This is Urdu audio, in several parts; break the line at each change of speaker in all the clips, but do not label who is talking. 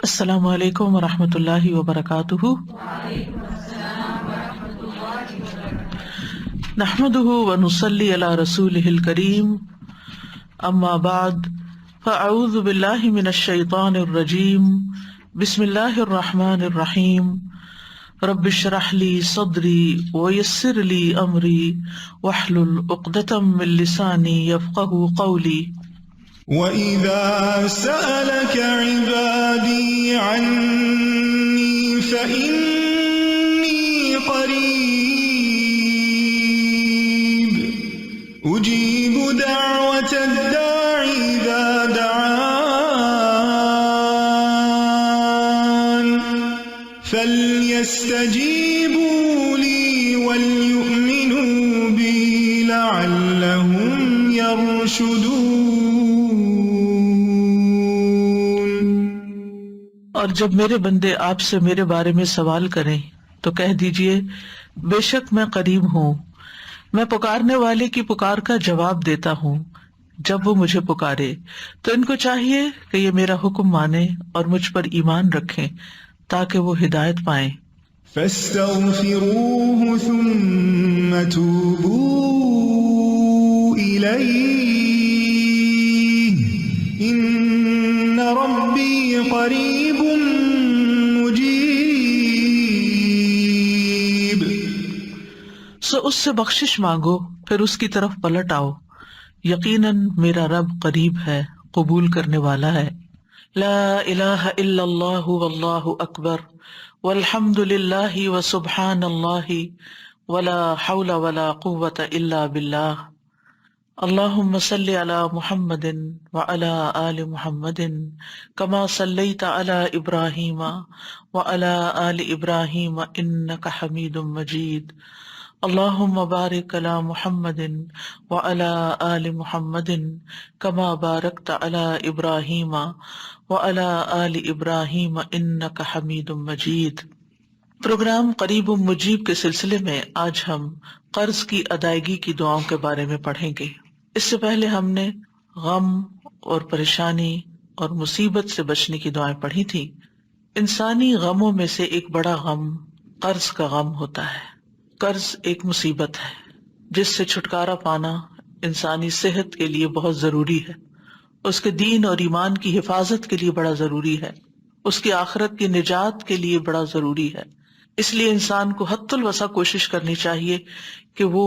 السلام علیکم ورحمۃ اللہ وبرکاتہ۔ نحمده ونصلی علی رسولہ الکریم، اما بعد فاعوذ باللہ من الشیطان الرجیم، بسم اللہ الرحمن الرحیم۔ رب اشرح لی صدری ویسر لی امری واحلل عقدۃ من لسانی یفقہوا قولی۔
وَإِذَا سَأَلَكَ عِبَادِي عَنِّي فَإِنِّي قَرِيبٌ أُجِيبُ دَعْوَةَ الدَّاعِ إِذَا دَعَانِ فَلْيَسْتَجِيبُوا لِي وَلْيُؤْمِنُوا بِي لَعَلَّهُمْ يَرْشُدُونَ۔
اور جب میرے بندے آپ سے میرے بارے میں سوال کریں تو کہہ دیجئے بے شک میں قریب ہوں، میں پکارنے والے کی پکار کا جواب دیتا ہوں جب وہ مجھے پکارے۔ تو ان کو چاہیے کہ یہ میرا حکم مانیں اور مجھ پر ایمان رکھیں تاکہ وہ ہدایت پائیں۔
فَاسْتَغْفِرُوهُ ثُمَّ تُوبُوا إِلَيْهِ إِنَّ رَبِّي قَرِيبٌ مُجِيبٌ۔
سو اس سے بخشش مانگو، پھر اس کی طرف پلٹ آؤ، یقیناً میرا رب قریب ہے، قبول کرنے والا ہے۔ لا الہ الا اللہ واللہ اکبر والحمد للہ وسبحان اللہ ولا حول ولا قوۃ الا باللہ۔ اللہم صلی علی محمد وعلی آل محمد کما صلیت علی ابراہیم وعلی آل ابراہیم انک حمید مجید۔ اللہم بارک علی محمد وعلی آل محمد کما بارکت علی ابراہیم وعلی آل ابراہیم انک حمید مجید۔ پروگرام قریب مجیب کے سلسلے میں آج ہم قرض کی ادائیگی کی دعاؤں کے بارے میں پڑھیں گے۔ اس سے پہلے ہم نے غم اور پریشانی اور مصیبت سے بچنے کی دعائیں پڑھی تھی۔ انسانی غموں میں سے ایک بڑا غم قرض کا غم ہوتا ہے۔ قرض ایک مصیبت ہے جس سے چھٹکارا پانا انسانی صحت کے لیے بہت ضروری ہے، اس کے دین اور ایمان کی حفاظت کے لیے بڑا ضروری ہے، اس کی آخرت کی نجات کے لیے بڑا ضروری ہے۔ اس لیے انسان کو حد الوسع کوشش کرنی چاہیے کہ وہ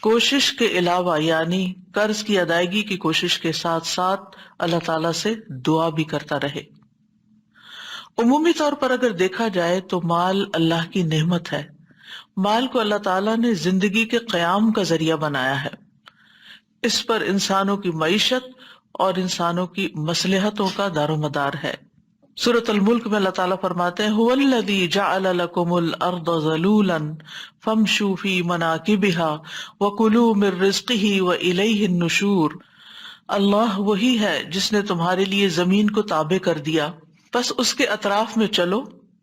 کوشش کے علاوہ یعنی قرض کی ادائیگی کی کوشش کے ساتھ ساتھ اللہ تعالیٰ سے دعا بھی کرتا رہے۔ عمومی طور پر اگر دیکھا جائے تو مال اللہ کی نعمت ہے۔ مال کو اللہ تعالیٰ نے زندگی کے قیام کا ذریعہ بنایا ہے۔ اس پر انسانوں کی معیشت اور انسانوں کی مصلحتوں کا دار و مدار ہے۔ سورۃ الملک میں اللہ تعالیٰ فرماتے ہیں هو الذی جعل لکم الارض ذلولا فامشوا فی مناکبها وکلوا من رزقہ والیہ النشور۔ اللہ وہی ہے جس نے تمہارے لیے زمین کو تابع کر دیا، بس اس کے اطراف میں چلو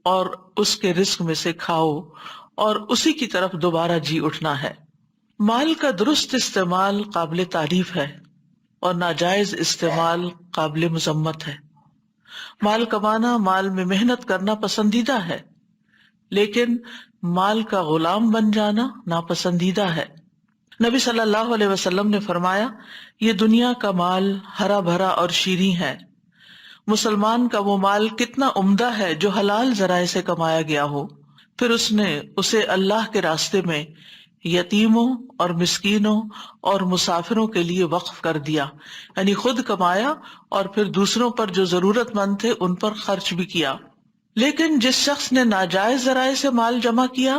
اور اس کے رزق میں سے کھاؤ اور اسی کی طرف دوبارہ جی اٹھنا ہے۔ مال کا درست استعمال قابل تعریف ہے اور ناجائز استعمال قابل مذمت ہے۔ مال کمانا، مال میں محنت کرنا پسندیدہ ہے، لیکن مال کا غلام بن جانا ناپسندیدہ ہے۔ نبی صلی اللہ علیہ وسلم نے فرمایا، یہ دنیا کا مال ہرا بھرا اور شیریں ہے۔ مسلمان کا وہ مال کتنا عمدہ ہے جو حلال ذرائع سے کمایا گیا ہو، پھر اس نے اسے اللہ کے راستے میں یتیموں اور مسکینوں اور مسافروں کے لیے وقف کر دیا، یعنی خود کمایا اور پھر دوسروں پر جو ضرورت مند تھے ان پر خرچ بھی کیا۔ لیکن جس شخص نے ناجائز ذرائع سے مال جمع کیا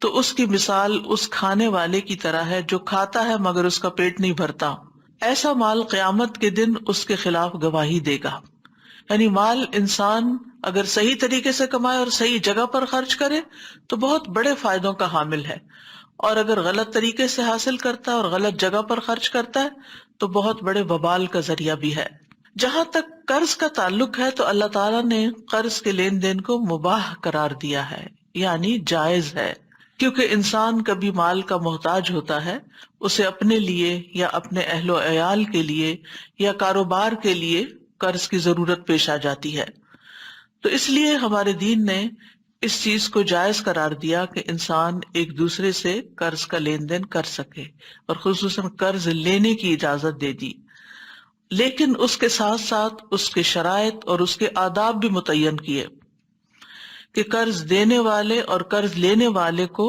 تو اس کی مثال اس کھانے والے کی طرح ہے جو کھاتا ہے مگر اس کا پیٹ نہیں بھرتا۔ ایسا مال قیامت کے دن اس کے خلاف گواہی دے گا۔ یعنی مال انسان اگر صحیح طریقے سے کمائے اور صحیح جگہ پر خرچ کرے تو بہت بڑے فائدوں کا حامل ہے، اور اگر غلط طریقے سے حاصل کرتا ہے اور غلط جگہ پر خرچ کرتا ہے تو بہت بڑے وبال کا ذریعہ بھی ہے۔ جہاں تک قرض کا تعلق ہے تو اللہ تعالیٰ نے قرض کے لین دین کو مباح قرار دیا ہے، یعنی جائز ہے، کیونکہ انسان کبھی مال کا محتاج ہوتا ہے، اسے اپنے لیے یا اپنے اہل و عیال کے لیے یا کاروبار کے لیے قرض کی ضرورت پیش آ جاتی ہے، تو اس لیے ہمارے دین نے اس چیز کو جائز قرار دیا کہ انسان ایک دوسرے سے قرض کا لین دین کر سکے، اور خصوصاً قرض لینے کی اجازت دے دی، لیکن اس کے ساتھ ساتھ اس کے شرائط اور اس کے آداب بھی متعین کیے کہ قرض دینے والے اور قرض لینے والے کو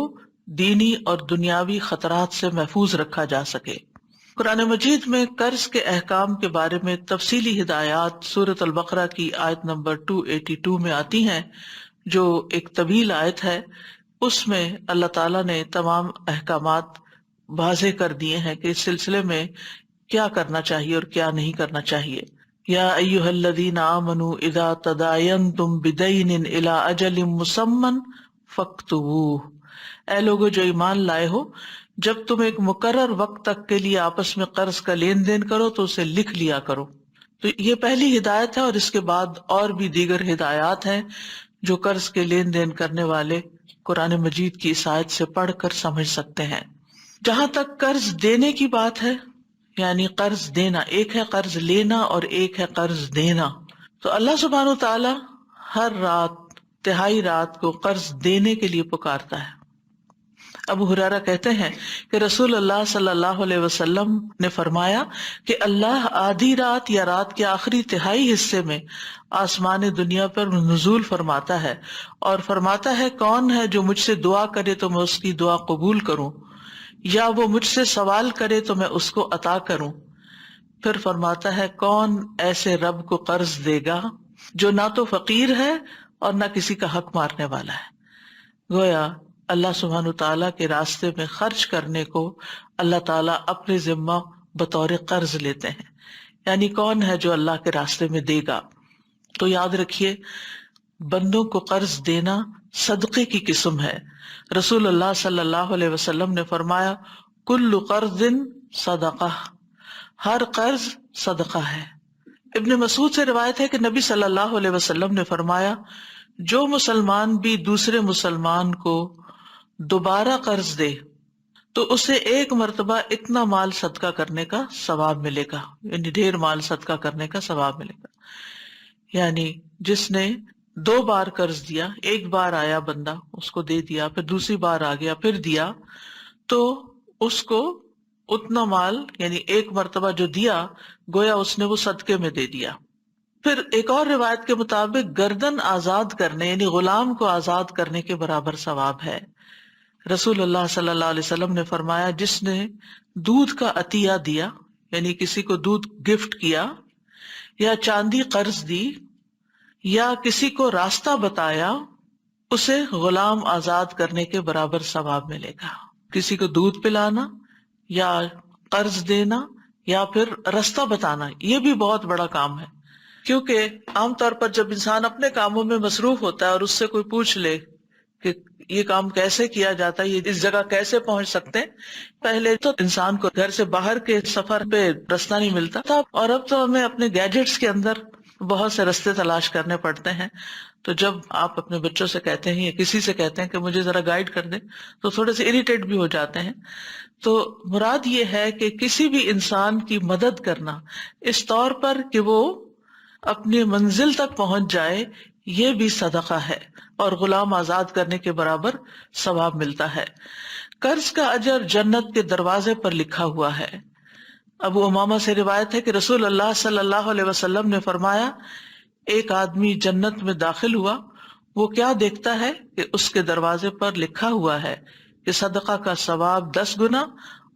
دینی اور دنیاوی خطرات سے محفوظ رکھا جا سکے۔ قرآن مجید میں قرض کے احکام کے بارے میں تفصیلی ہدایات سورۃ البقرہ کی آیت نمبر 282 میں آتی ہیں، جو ایک طویل آیت ہے۔ اس میں اللہ تعالیٰ نے تمام احکامات واضح کر دیے ہیں کہ اس سلسلے میں کیا کرنا چاہیے اور کیا نہیں کرنا چاہیے۔ یا ایھا الذین آمنوا اذا تداینتم بدین الی اجل مسمی فاکتبوہ، اے لوگو جو ایمان لائے ہو، جب تم ایک مقرر وقت تک کے لیے آپس میں قرض کا لین دین کرو تو اسے لکھ لیا کرو۔ تو یہ پہلی ہدایت ہے، اور اس کے بعد اور بھی دیگر ہدایات ہیں جو قرض کے لین دین کرنے والے قرآن مجید کی اس آیت سے پڑھ کر سمجھ سکتے ہیں۔ جہاں تک قرض دینے کی بات ہے، یعنی قرض دینا، ایک ہے قرض لینا اور ایک ہے قرض دینا، تو اللہ سبحانہ وتعالی ہر رات، تہائی رات کو قرض دینے کے لیے پکارتا ہے۔ ابو ہریرہ کہتے ہیں کہ رسول اللہ صلی اللہ علیہ وسلم نے فرمایا کہ اللہ آدھی رات یا رات کے آخری تہائی حصے میں آسمان دنیا پر نزول فرماتا ہے اور فرماتا ہے کون ہے جو مجھ سے دعا کرے تو میں اس کی دعا قبول کروں، یا وہ مجھ سے سوال کرے تو میں اس کو عطا کروں۔ پھر فرماتا ہے کون ایسے رب کو قرض دے گا جو نہ تو فقیر ہے اور نہ کسی کا حق مارنے والا ہے۔ گویا اللہ سبحانہ تعالیٰ کے راستے میں خرچ کرنے کو اللہ تعالیٰ اپنے ذمہ بطور قرض لیتے ہیں، یعنی کون ہے جو اللہ کے راستے میں دے گا۔ تو یاد رکھیے، بندوں کو قرض دینا صدقے کی قسم ہے۔ رسول اللہ صلی اللہ علیہ وسلم نے فرمایا کل قرض صدقہ، ہر قرض صدقہ ہے۔ ابن مسعود سے روایت ہے کہ نبی صلی اللہ علیہ وسلم نے فرمایا جو مسلمان بھی دوسرے مسلمان کو دوبارہ قرض دے تو اسے ایک مرتبہ اتنا مال صدقہ کرنے کا ثواب ملے گا، یعنی ڈھیر مال صدقہ کرنے کا ثواب ملے گا۔ یعنی جس نے 2 بار قرض دیا، ایک بار آیا بندہ اس کو دے دیا، پھر دوسری بار آ گیا پھر دیا، تو اس کو اتنا مال، یعنی ایک مرتبہ جو دیا گویا اس نے وہ صدقے میں دے دیا۔ پھر ایک اور روایت کے مطابق گردن آزاد کرنے، یعنی غلام کو آزاد کرنے کے برابر ثواب ہے۔ رسول اللہ صلی اللہ علیہ وسلم نے فرمایا جس نے دودھ کا عطیہ دیا، یعنی کسی کو دودھ گفٹ کیا، یا چاندی قرض دی، یا کسی کو راستہ بتایا، اسے غلام آزاد کرنے کے برابر ثواب ملے گا۔ کسی کو دودھ پلانا یا قرض دینا یا پھر راستہ بتانا، یہ بھی بہت بڑا کام ہے، کیونکہ عام طور پر جب انسان اپنے کاموں میں مصروف ہوتا ہے اور اس سے کوئی پوچھ لے کہ یہ کام کیسے کیا جاتا ہے، یہ اس جگہ کیسے پہنچ سکتے ہیں، پہلے تو انسان کو گھر سے باہر کے سفر پہ راستہ نہیں ملتا تھا، اور اب تو ہمیں اپنے گیجٹس کے اندر بہت سے راستے تلاش کرنے پڑتے ہیں۔ تو جب آپ اپنے بچوں سے کہتے ہیں یا کسی سے کہتے ہیں کہ مجھے ذرا گائیڈ کر دیں تو تھوڑے سے اریٹیٹ بھی ہو جاتے ہیں۔ تو مراد یہ ہے کہ کسی بھی انسان کی مدد کرنا اس طور پر کہ وہ اپنی منزل تک پہنچ جائے، یہ بھی صدقہ ہے اور غلام آزاد کرنے کے برابر ثواب ملتا ہے۔ قرض کا اجر جنت کے دروازے پر لکھا ہوا ہے۔ ابو امامہ سے روایت ہے کہ رسول اللہ صلی اللہ علیہ وسلم نے فرمایا ایک آدمی جنت میں داخل ہوا، وہ کیا دیکھتا ہے کہ اس کے دروازے پر لکھا ہوا ہے کہ صدقہ کا ثواب 10 گنا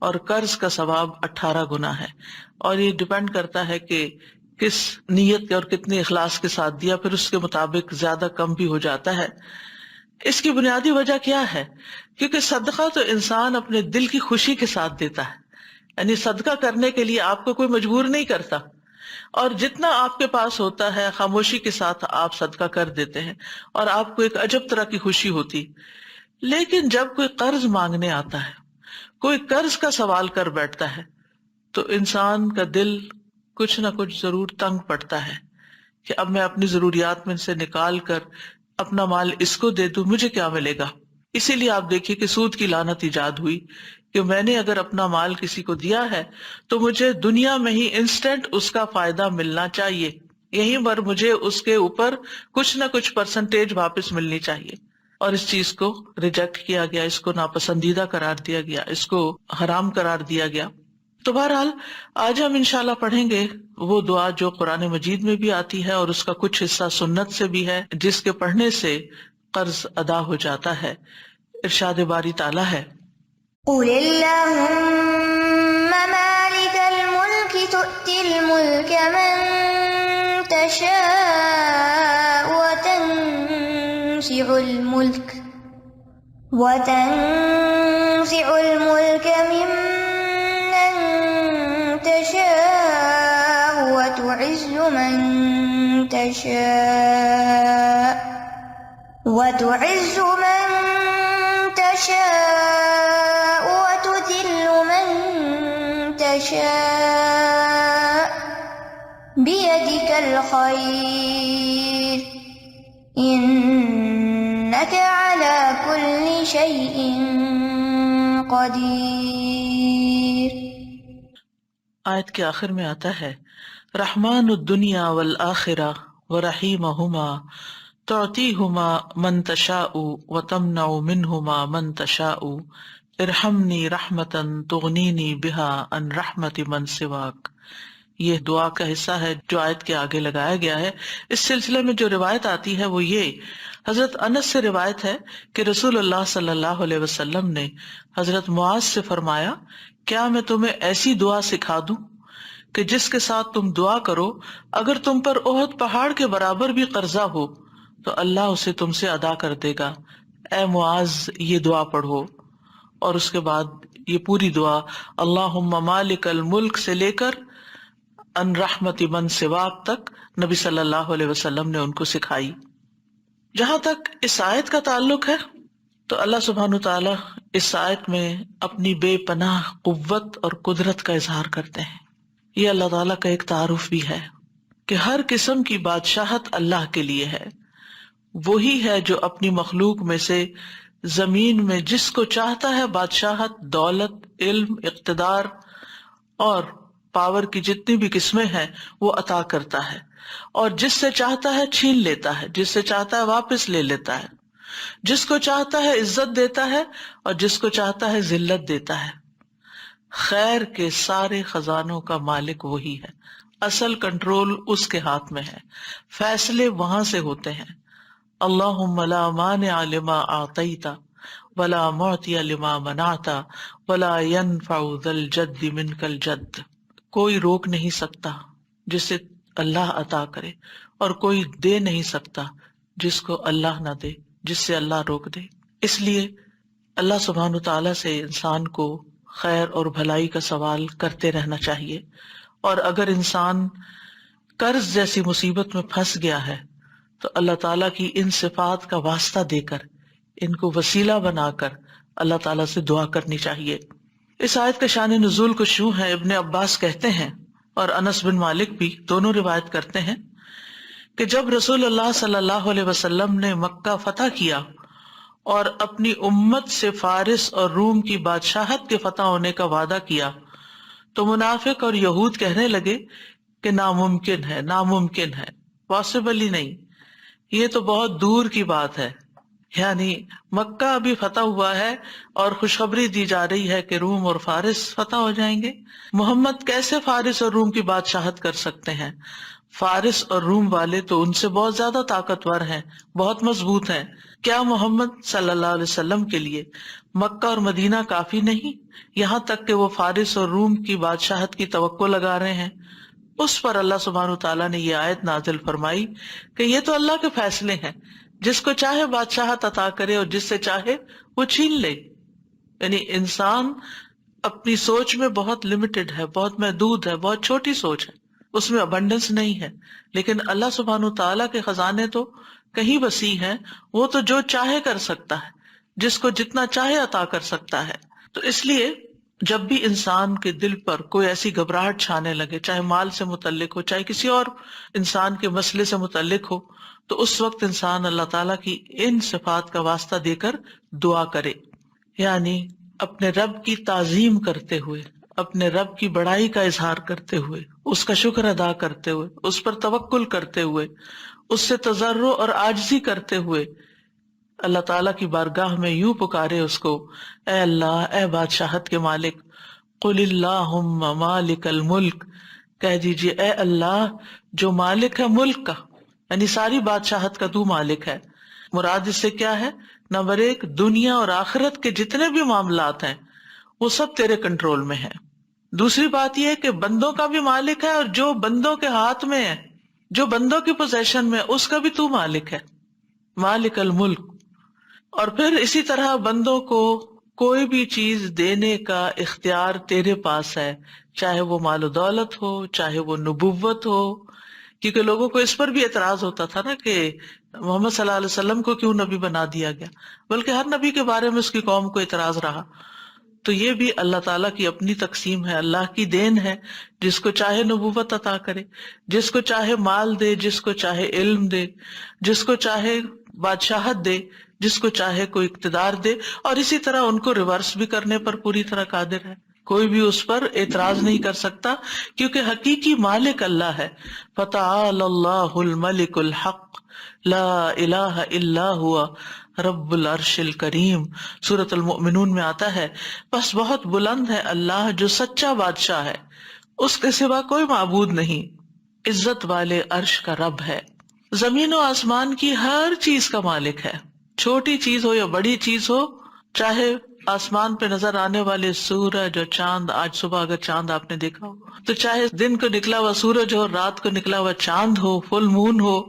اور قرض کا ثواب 18 گنا ہے، اور یہ ڈیپینڈ کرتا ہے کہ کس نیت اور کتنے اخلاص کے ساتھ دیا، پھر اس کے مطابق زیادہ کم بھی ہو جاتا ہے۔ اس کی بنیادی وجہ کیا ہے؟ کیونکہ صدقہ تو انسان اپنے دل کی خوشی کے ساتھ دیتا ہے، یعنی صدقہ کرنے کے لیے آپ کو کوئی مجبور نہیں کرتا، اور جتنا آپ کے پاس ہوتا ہے خاموشی کے ساتھ آپ صدقہ کر دیتے ہیں اور آپ کو ایک عجب طرح کی خوشی ہوتی۔ لیکن جب کوئی قرض مانگنے آتا ہے، کوئی قرض کا سوال کر بیٹھتا ہے، تو انسان کا دل کچھ نہ کچھ ضرور تنگ پڑتا ہے کہ اب میں اپنی ضروریات میں سے نکال کر اپنا مال اس کو دے دوں، مجھے کیا ملے گا؟ اسی لیے آپ دیکھیے کہ سود کی لعنت ایجاد ہوئی کہ میں نے اگر اپنا مال کسی کو دیا ہے تو مجھے دنیا میں ہی انسٹنٹ اس کا فائدہ ملنا چاہیے۔ یہیں پر مجھے اس کے اوپر کچھ نہ کچھ پرسنٹیج واپس ملنی چاہیے، اور اس چیز کو ریجیکٹ کیا گیا، اس کو ناپسندیدہ قرار دیا گیا، اس کو حرام قرار دیا گیا۔ تو بہرحال آج ہم انشاءاللہ پڑھیں گے وہ دعا جو قرآن مجید میں بھی آتی ہے، اور اس کا کچھ حصہ سنت سے بھی ہے، جس کے پڑھنے سے قرض ادا ہو جاتا ہے۔ ارشاد باری تعالیٰ ہے،
قل اللهم مالك الملك تؤتي الملك من تشاء وتنزع الملك ممن تشاء وتعز من تشاء وتذل من تشاء بيدك الخير إنك على كل شيء قدير۔
آیت کے آخر میں آتا ہے، رحمان الدنیا والآخرہ ورحیمہما تعطیہما من تشاء وتمنع منہما من تشاء ارحمنی رحمتا تغنینی بہا عن رحمت من سواک۔ یہ دعا کا حصہ ہے جو آیت کے آگے لگایا گیا ہے۔ اس سلسلے میں جو روایت آتی ہے وہ یہ، حضرت انس سے روایت ہے کہ رسول اللہ صلی اللہ علیہ وسلم نے حضرت معاذ سے فرمایا، کیا میں تمہیں ایسی دعا سکھا دوں کہ جس کے ساتھ تم دعا کرو، اگر تم پر احد پہاڑ کے برابر بھی قرضہ ہو تو اللہ اسے تم سے ادا کر دے گا۔ اے معاذ، یہ دعا پڑھو۔ اور اس کے بعد یہ پوری دعا اللہم مالک الملک سے لے کر ان رحمت من سواک تک نبی صلی اللہ علیہ وسلم نے ان کو سکھائی۔ جہاں تک اس آیت کا تعلق ہے تو اللہ سبحانہ تعالیٰ اس آیت میں اپنی بے پناہ قوت اور قدرت کا اظہار کرتے ہیں۔ یہ اللہ تعالیٰ کا ایک تعارف بھی ہے کہ ہر قسم کی بادشاہت اللہ کے لیے ہے۔ وہی ہے جو اپنی مخلوق میں سے زمین میں جس کو چاہتا ہے بادشاہت، دولت، علم، اقتدار اور پاور کی جتنی بھی قسمیں ہیں وہ عطا کرتا ہے، اور جس سے چاہتا ہے چھین لیتا ہے، جس سے چاہتا ہے واپس لے لیتا ہے، جس کو چاہتا ہے عزت دیتا ہے اور جس کو چاہتا ہے ذلت دیتا ہے۔ خیر کے سارے خزانوں کا مالک وہی ہے، اصل کنٹرول اس کے ہاتھ میں ہے، فیصلے وہاں سے ہوتے ہیں۔ اللہم لا مانع لما اعطیت ولا معطی لما منعت ولا ينفع ذا الجد منک الجد۔ کوئی روک نہیں سکتا جسے اللہ عطا کرے، اور کوئی دے نہیں سکتا جس کو اللہ نہ دے، جس سے اللہ روک دے۔ اس لیے اللہ سبحانہ تعالیٰ سے انسان کو خیر اور بھلائی کا سوال کرتے رہنا چاہیے، اور اگر انسان قرض جیسی مصیبت میں پھنس گیا ہے تو اللہ تعالیٰ کی ان صفات کا واسطہ دے کر، ان کو وسیلہ بنا کر اللہ تعالیٰ سے دعا کرنی چاہیے۔ اس آیت کا شان نزول کچھ یوں ہے، ابن عباس کہتے ہیں اور انس بن مالک بھی دونوں روایت کرتے ہیں کہ جب رسول اللہ صلی اللہ علیہ وسلم نے مکہ فتح کیا اور اپنی امت سے فارس اور روم کی بادشاہت کے فتح ہونے کا وعدہ کیا تو منافق اور یہود کہنے لگے کہ ناممکن ہے، ناممکن ہے، پاسبل ہی نہیں، یہ تو بہت دور کی بات ہے۔ یعنی مکہ ابھی فتح ہوا ہے اور خوشخبری دی جا رہی ہے کہ روم اور فارس فتح ہو جائیں گے، محمد کیسے فارس اور روم کی بادشاہت کر سکتے ہیں؟ فارس اور روم والے تو ان سے بہت زیادہ طاقتور ہیں، بہت مضبوط ہیں۔ کیا محمد صلی اللہ علیہ وسلم کے لیے مکہ اور مدینہ کافی نہیں، یہاں تک کہ وہ فارس اور روم کی بادشاہت کی توقع لگا رہے ہیں؟ اس پر اللہ سبحانہ تعالیٰ نے یہ آیت نازل فرمائی کہ یہ تو اللہ کے فیصلے ہیں، جس کو چاہے بادشاہت عطا کرے اور جس سے چاہے وہ چھین لے۔ یعنی انسان اپنی سوچ میں بہت لمیٹڈ ہے، بہت محدود ہے، بہت چھوٹی سوچ ہے، اس میں ابنڈنس نہیں ہے، لیکن اللہ سبحانہ تعالیٰ کے خزانے تو کہیں وسیع ہیں، وہ تو جو چاہے کر سکتا ہے، جس کو جتنا چاہے عطا کر سکتا ہے۔ تو اس لیے جب بھی انسان کے دل پر کوئی ایسی گھبراہٹ چھانے لگے، چاہے مال سے متعلق ہو، چاہے کسی اور انسان کے مسئلے سے متعلق ہو، تو اس وقت انسان اللہ تعالیٰ کی ان صفات کا واسطہ دے کر دعا کرے، یعنی اپنے رب کی تعظیم کرتے ہوئے، اپنے رب کی بڑائی کا اظہار کرتے ہوئے اس کا شکر ادا کرتے ہوئے، اس پر توکل کرتے ہوئے، اس سے تضرع اور عاجزی کرتے ہوئے اللہ تعالیٰ کی بارگاہ میں یوں پکارے اس کو، اے اللہ، اے بادشاہت کے مالک، قل اللہم مالک الملک، کہہ دیجئے اے اللہ جو مالک ہے ملک کا، یعنی ساری بادشاہت کا تو مالک ہے۔ مراد اس سے کیا ہے؟ نمبر ایک، دنیا اور آخرت کے جتنے بھی معاملات ہیں وہ سب تیرے کنٹرول میں ہیں۔ دوسری بات یہ ہے کہ بندوں کا بھی مالک ہے، اور جو بندوں کے ہاتھ میں ہے، جو بندوں کی پوزیشن میں، اس کا بھی تو مالک ہے، مالک الملک۔ اور پھر اسی طرح بندوں کو کوئی بھی چیز دینے کا اختیار تیرے پاس ہے، چاہے وہ مال و دولت ہو، چاہے وہ نبوت ہو، کیونکہ لوگوں کو اس پر بھی اعتراض ہوتا تھا نا کہ محمد صلی اللہ علیہ وسلم کو کیوں نبی بنا دیا گیا، بلکہ ہر نبی کے بارے میں اس کی قوم کو اعتراض رہا۔ تو یہ بھی اللہ تعالیٰ کی اپنی تقسیم ہے، اللہ کی دین ہے، جس کو چاہے نبوت عطا کرے، جس کو چاہے مال دے، جس کو چاہے علم دے، جس کو چاہے بادشاہت دے، جس کو چاہے کوئی اقتدار دے، اور اسی طرح ان کو ریورس بھی کرنے پر پوری طرح قادر ہے، کوئی بھی اس پر اعتراض نہیں کر سکتا، کیونکہ حقیقی مالک اللہ ہے۔ فتعال اللہ الملک الحق لا الہ الا ہوا رب العرش الکریم، سورۃ المؤمنون میں آتا ہے، بس بہت بلند ہے اللہ جو سچا بادشاہ ہے، اس کے سوا کوئی معبود نہیں، عزت والے عرش کا رب ہے، زمین و آسمان کی ہر چیز کا مالک ہے، چھوٹی چیز ہو یا بڑی چیز ہو، چاہے آسمان پہ نظر آنے والے سورج اور چاند، آج صبح اگر چاند آپ نے دیکھا ہو تو چاہے دن کو نکلا ہوا سورج ہو، رات کو نکلا ہوا چاند ہو، فل مون ہو،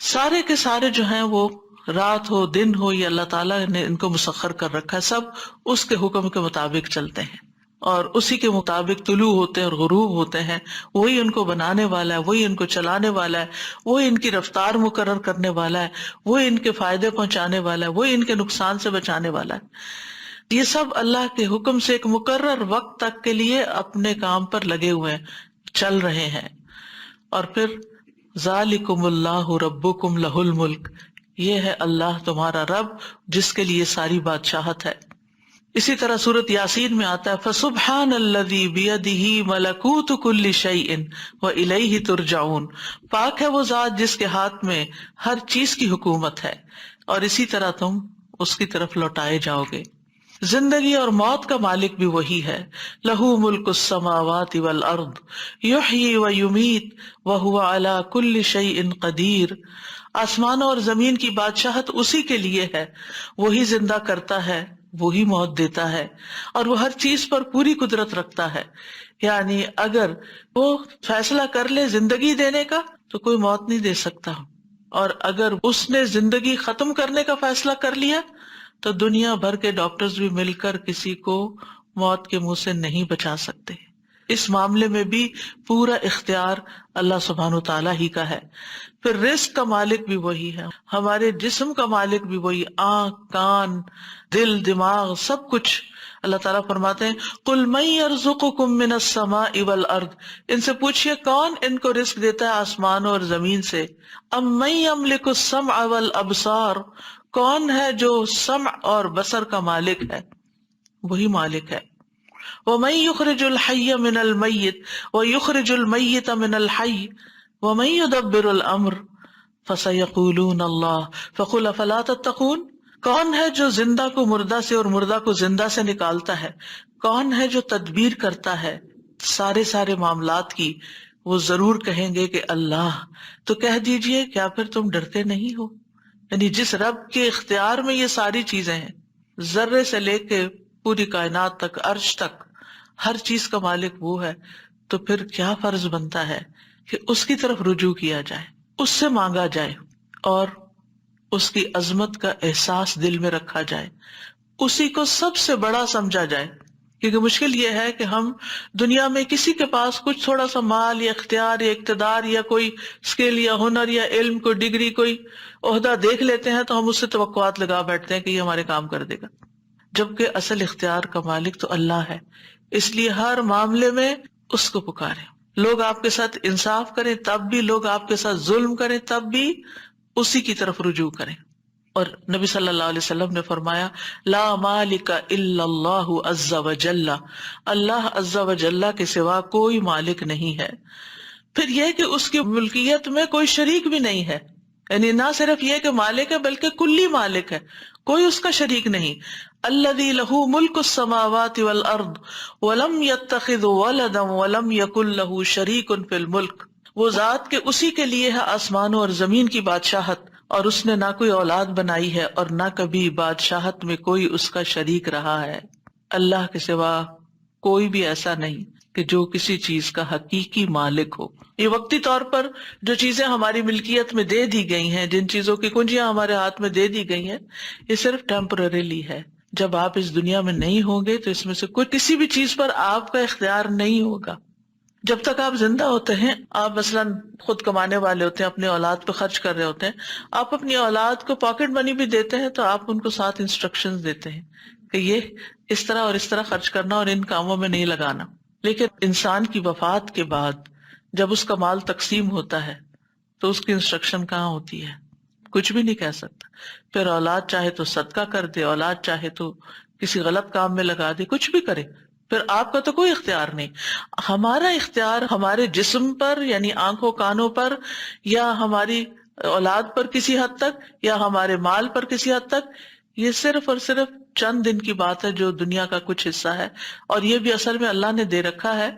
سارے کے سارے جو ہیں وہ رات ہو دن ہو، یہ اللہ تعالیٰ نے ان کو مسخر کر رکھا ہے، سب اس کے حکم کے مطابق چلتے ہیں اور اسی کے مطابق طلوع ہوتے ہیں اور غروب ہوتے ہیں، وہی ان کو بنانے والا ہے، وہی ان کو چلانے والا ہے، وہی ان کی رفتار مقرر کرنے والا ہے، وہی ان کے فائدے پہنچانے والا ہے، وہی ان کے نقصان سے بچانے والا ہے۔ یہ سب اللہ کے حکم سے ایک مقرر وقت تک کے لیے اپنے کام پر لگے ہوئے ہیں، چل رہے ہیں۔ اور پھر ذالکم اللہ ربکم لہ الملک، یہ ہے اللہ تمہارا رب جس کے لیے ساری بادشاہت ہے۔ اسی طرح سورۃ یاسین میں آتا ہے فسبحان الذی بیدہ ملکوت کل شیء والیہ ترجعون، پاک ہے وہ ذات جس کے ہاتھ میں ہر چیز کی حکومت ہے اور اسی طرح تم اس کی طرف لوٹائے جاؤ گے۔ زندگی اور موت کا مالک بھی وہی ہے، لہ ملک السماوات والارض یحیی ویمیت وہو علی کل شیء قدیر، آسمانوں اور زمین کی بادشاہت اسی کے لیے ہے، وہی زندہ کرتا ہے، وہی موت دیتا ہے، اور وہ ہر چیز پر پوری قدرت رکھتا ہے۔ یعنی اگر وہ فیصلہ کر لے زندگی دینے کا تو کوئی موت نہیں دے سکتا، اور اگر اس نے زندگی ختم کرنے کا فیصلہ کر لیا تو دنیا بھر کے ڈاکٹرز بھی مل کر کسی کو موت کے منہ سے نہیں بچا سکتے۔ اس معاملے میں بھی پورا اختیار اللہ سبحانہ و تعالیٰ ہی کا ہے۔ پھر رزق کا مالک بھی وہی ہے، ہمارے جسم کا مالک بھی وہی، آنکھ، کان، دل، دماغ، سب کچھ۔ اللہ تعالیٰ فرماتے ہیں قُلْ مَن يَرْزُقُكُم مِّنَ السَّمَاءِ وَالْأَرْضِ، ان سے پوچھئے کون ان کو رزق دیتا ہے آسمانوں اور زمین سے۔ أَمَّن يَمْلِكُ السَّمْعَ وَالْأَبْصَارَ، کون ہے جو سمع اور بصر کا مالک ہے؟ وہی مالک ہے۔ وَمَن يُخْرِجُ الْحَيَّ مِنَ الْمَيِّتِ وَيُخْرِجُ الْمَيِّتَ مِنَ الْحَيِّ وَمَن يُدَبِّرُ الْأَمْرَ فَسَيَقُولُونَ اللَّهُ فَقُلْ أَفَلَا تَتَّقُونَ، کون ہے جو زندہ کو مردہ سے اور مردہ کو زندہ سے نکالتا ہے؟ کون ہے جو تدبیر کرتا ہے سارے معاملات کی؟ وہ ضرور کہیں گے کہ اللہ۔ تو کہہ دیجئے کیا پھر تم ڈرتے نہیں ہو؟ یعنی جس رب کے اختیار میں یہ ساری چیزیں ہیں، ذرے سے لے کے پوری کائنات تک، عرش تک، ہر چیز کا مالک وہ ہے، تو پھر کیا فرض بنتا ہے کہ اس کی طرف رجوع کیا جائے، اس سے مانگا جائے اور اس کی عظمت کا احساس دل میں رکھا جائے، اسی کو سب سے بڑا سمجھا جائے۔ کیونکہ مشکل یہ ہے کہ ہم دنیا میں کسی کے پاس کچھ تھوڑا سا مال یا اختیار یا اقتدار یا کوئی اسکل یا ہنر یا علم، کوئی ڈگری، کوئی عہدہ دیکھ لیتے ہیں تو ہم اس سے توقعات لگا بیٹھتے ہیں کہ یہ ہمارے کام کر دے گا، جبکہ اصل اختیار کا مالک تو اللہ ہے۔ اس لیے ہر معاملے میں اس کو پکاریں۔ لوگ آپ کے ساتھ انصاف کریں تب بھی، لوگ آپ کے ساتھ ظلم کریں تب بھی اسی کی طرف رجوع کریں۔ اور نبی صلی اللہ علیہ وسلم نے فرمایا لا مالک الا اللہ عز وجل، اللہ عز وجل کے سوا کوئی مالک نہیں ہے۔ پھر یہ کہ اس کی ملکیت میں کوئی شریک بھی نہیں ہے، یعنی نہ صرف یہ کہ مالک ہے بلکہ کلی مالک ہے، کوئی اس کا شریک نہیں. الذی لہ ملک السماوات والارض ولم یتخذ ولدا ولم یکن لہ شریک فی الملک، وہ ذات کہ اسی کے لیے ہے آسمانوں اور زمین کی بادشاہت، اور اس نے نہ کوئی اولاد بنائی ہے اور نہ کبھی بادشاہت میں کوئی اس کا شریک رہا ہے. اللہ کے سوا کوئی بھی ایسا نہیں کہ جو کسی چیز کا حقیقی مالک ہو. یہ وقتی طور پر جو چیزیں ہماری ملکیت میں دے دی گئی ہیں، جن چیزوں کی کنجیاں ہمارے ہاتھ میں دے دی گئی ہیں، یہ صرف ٹیمپرریلی ہے. جب آپ اس دنیا میں نہیں ہوں گے تو اس میں سے کوئی کسی بھی چیز پر آپ کا اختیار نہیں ہوگا. جب تک آپ زندہ ہوتے ہیں، آپ مثلاً خود کمانے والے ہوتے ہیں، اپنے اولاد پہ خرچ کر رہے ہوتے ہیں، آپ اپنی اولاد کو پاکٹ منی بھی دیتے ہیں تو آپ ان کو 7 انسٹرکشنز دیتے ہیں کہ یہ اس طرح اور اس طرح خرچ کرنا اور ان کاموں میں نہیں لگانا. لیکن انسان کی وفات کے بعد جب اس کا مال تقسیم ہوتا ہے تو اس کی انسٹرکشن کہاں ہوتی ہے؟ کچھ بھی نہیں کہہ سکتا. پھر اولاد چاہے تو صدقہ کر دے، اولاد چاہے تو کسی غلط کام میں لگا دے، کچھ بھی کرے، پھر آپ کا تو کوئی اختیار نہیں. ہمارا اختیار ہمارے جسم پر، یعنی آنکھوں کانوں پر، یا ہماری اولاد پر کسی حد تک، یا ہمارے مال پر کسی حد تک، یہ صرف اور صرف چند دن کی بات ہے جو دنیا کا کچھ حصہ ہے، اور یہ بھی اصل میں اللہ نے دے رکھا ہے.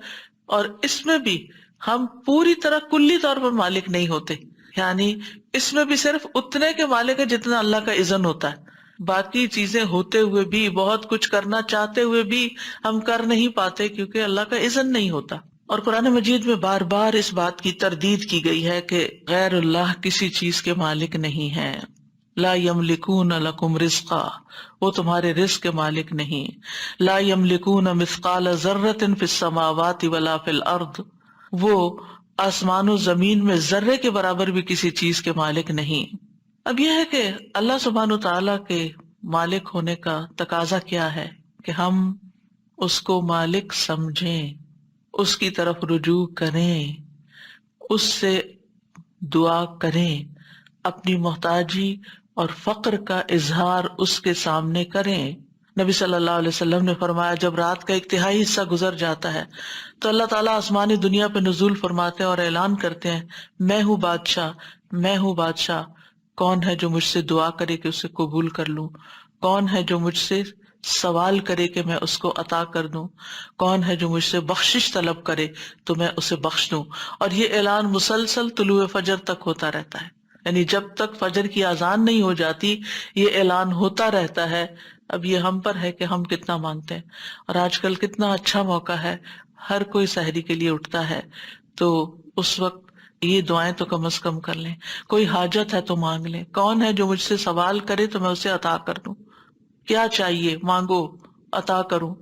اور اس میں بھی ہم پوری طرح کلی طور پر مالک نہیں ہوتے، یعنی اس میں بھی صرف اتنے کے مالک ہے جتنا اللہ کا اذن ہوتا ہے. باقی چیزیں ہوتے ہوئے بھی، بہت کچھ کرنا چاہتے ہوئے بھی ہم کر نہیں پاتے کیونکہ اللہ کا اذن نہیں ہوتا. اور قرآن مجید میں بار بار اس بات کی تردید کی گئی ہے کہ غیر اللہ کسی چیز کے مالک نہیں ہے. لا یملکون لکم رزقا، وہ تمہارے رزق کے مالک نہیں. لا یملکون مثقال ذرۃ فی السماوات ولا فی الارض، وہ آسمان و زمین میں ذرے کے برابر بھی کسی چیز کے مالک نہیں. اب یہ ہے کہ اللہ سبحانہ وتعالیٰ کے مالک ہونے کا تقاضا کیا ہے کہ ہم اس کو مالک سمجھیں، اس کی طرف رجوع کریں، اس سے دعا کریں، اپنی محتاجی اور فقر کا اظہار اس کے سامنے کریں. نبی صلی اللہ علیہ وسلم نے فرمایا جب رات کا 1/3 حصہ گزر جاتا ہے تو اللہ تعالیٰ آسمانی دنیا پہ نزول فرماتے ہیں اور اعلان کرتے ہیں، میں ہوں بادشاہ، میں ہوں بادشاہ، کون ہے جو مجھ سے دعا کرے کہ اسے قبول کر لوں، کون ہے جو مجھ سے سوال کرے کہ میں اس کو عطا کر دوں، کون ہے جو مجھ سے بخشش طلب کرے تو میں اسے بخش دوں. اور یہ اعلان مسلسل طلوع فجر تک ہوتا رہتا ہے، یعنی جب تک فجر کی اذان نہیں ہو جاتی یہ اعلان ہوتا رہتا ہے. اب یہ ہم پر ہے کہ ہم کتنا مانگتے ہیں. اور آج کل کتنا اچھا موقع ہے، ہر کوئی سحری کے لیے اٹھتا ہے، تو اس وقت یہ دعائیں تو کم از کم کر لیں. کوئی حاجت ہے تو مانگ لیں، کون ہے جو مجھ سے سوال کرے تو میں اسے عطا کر دوں، کیا چاہیے مانگو عطا کروں،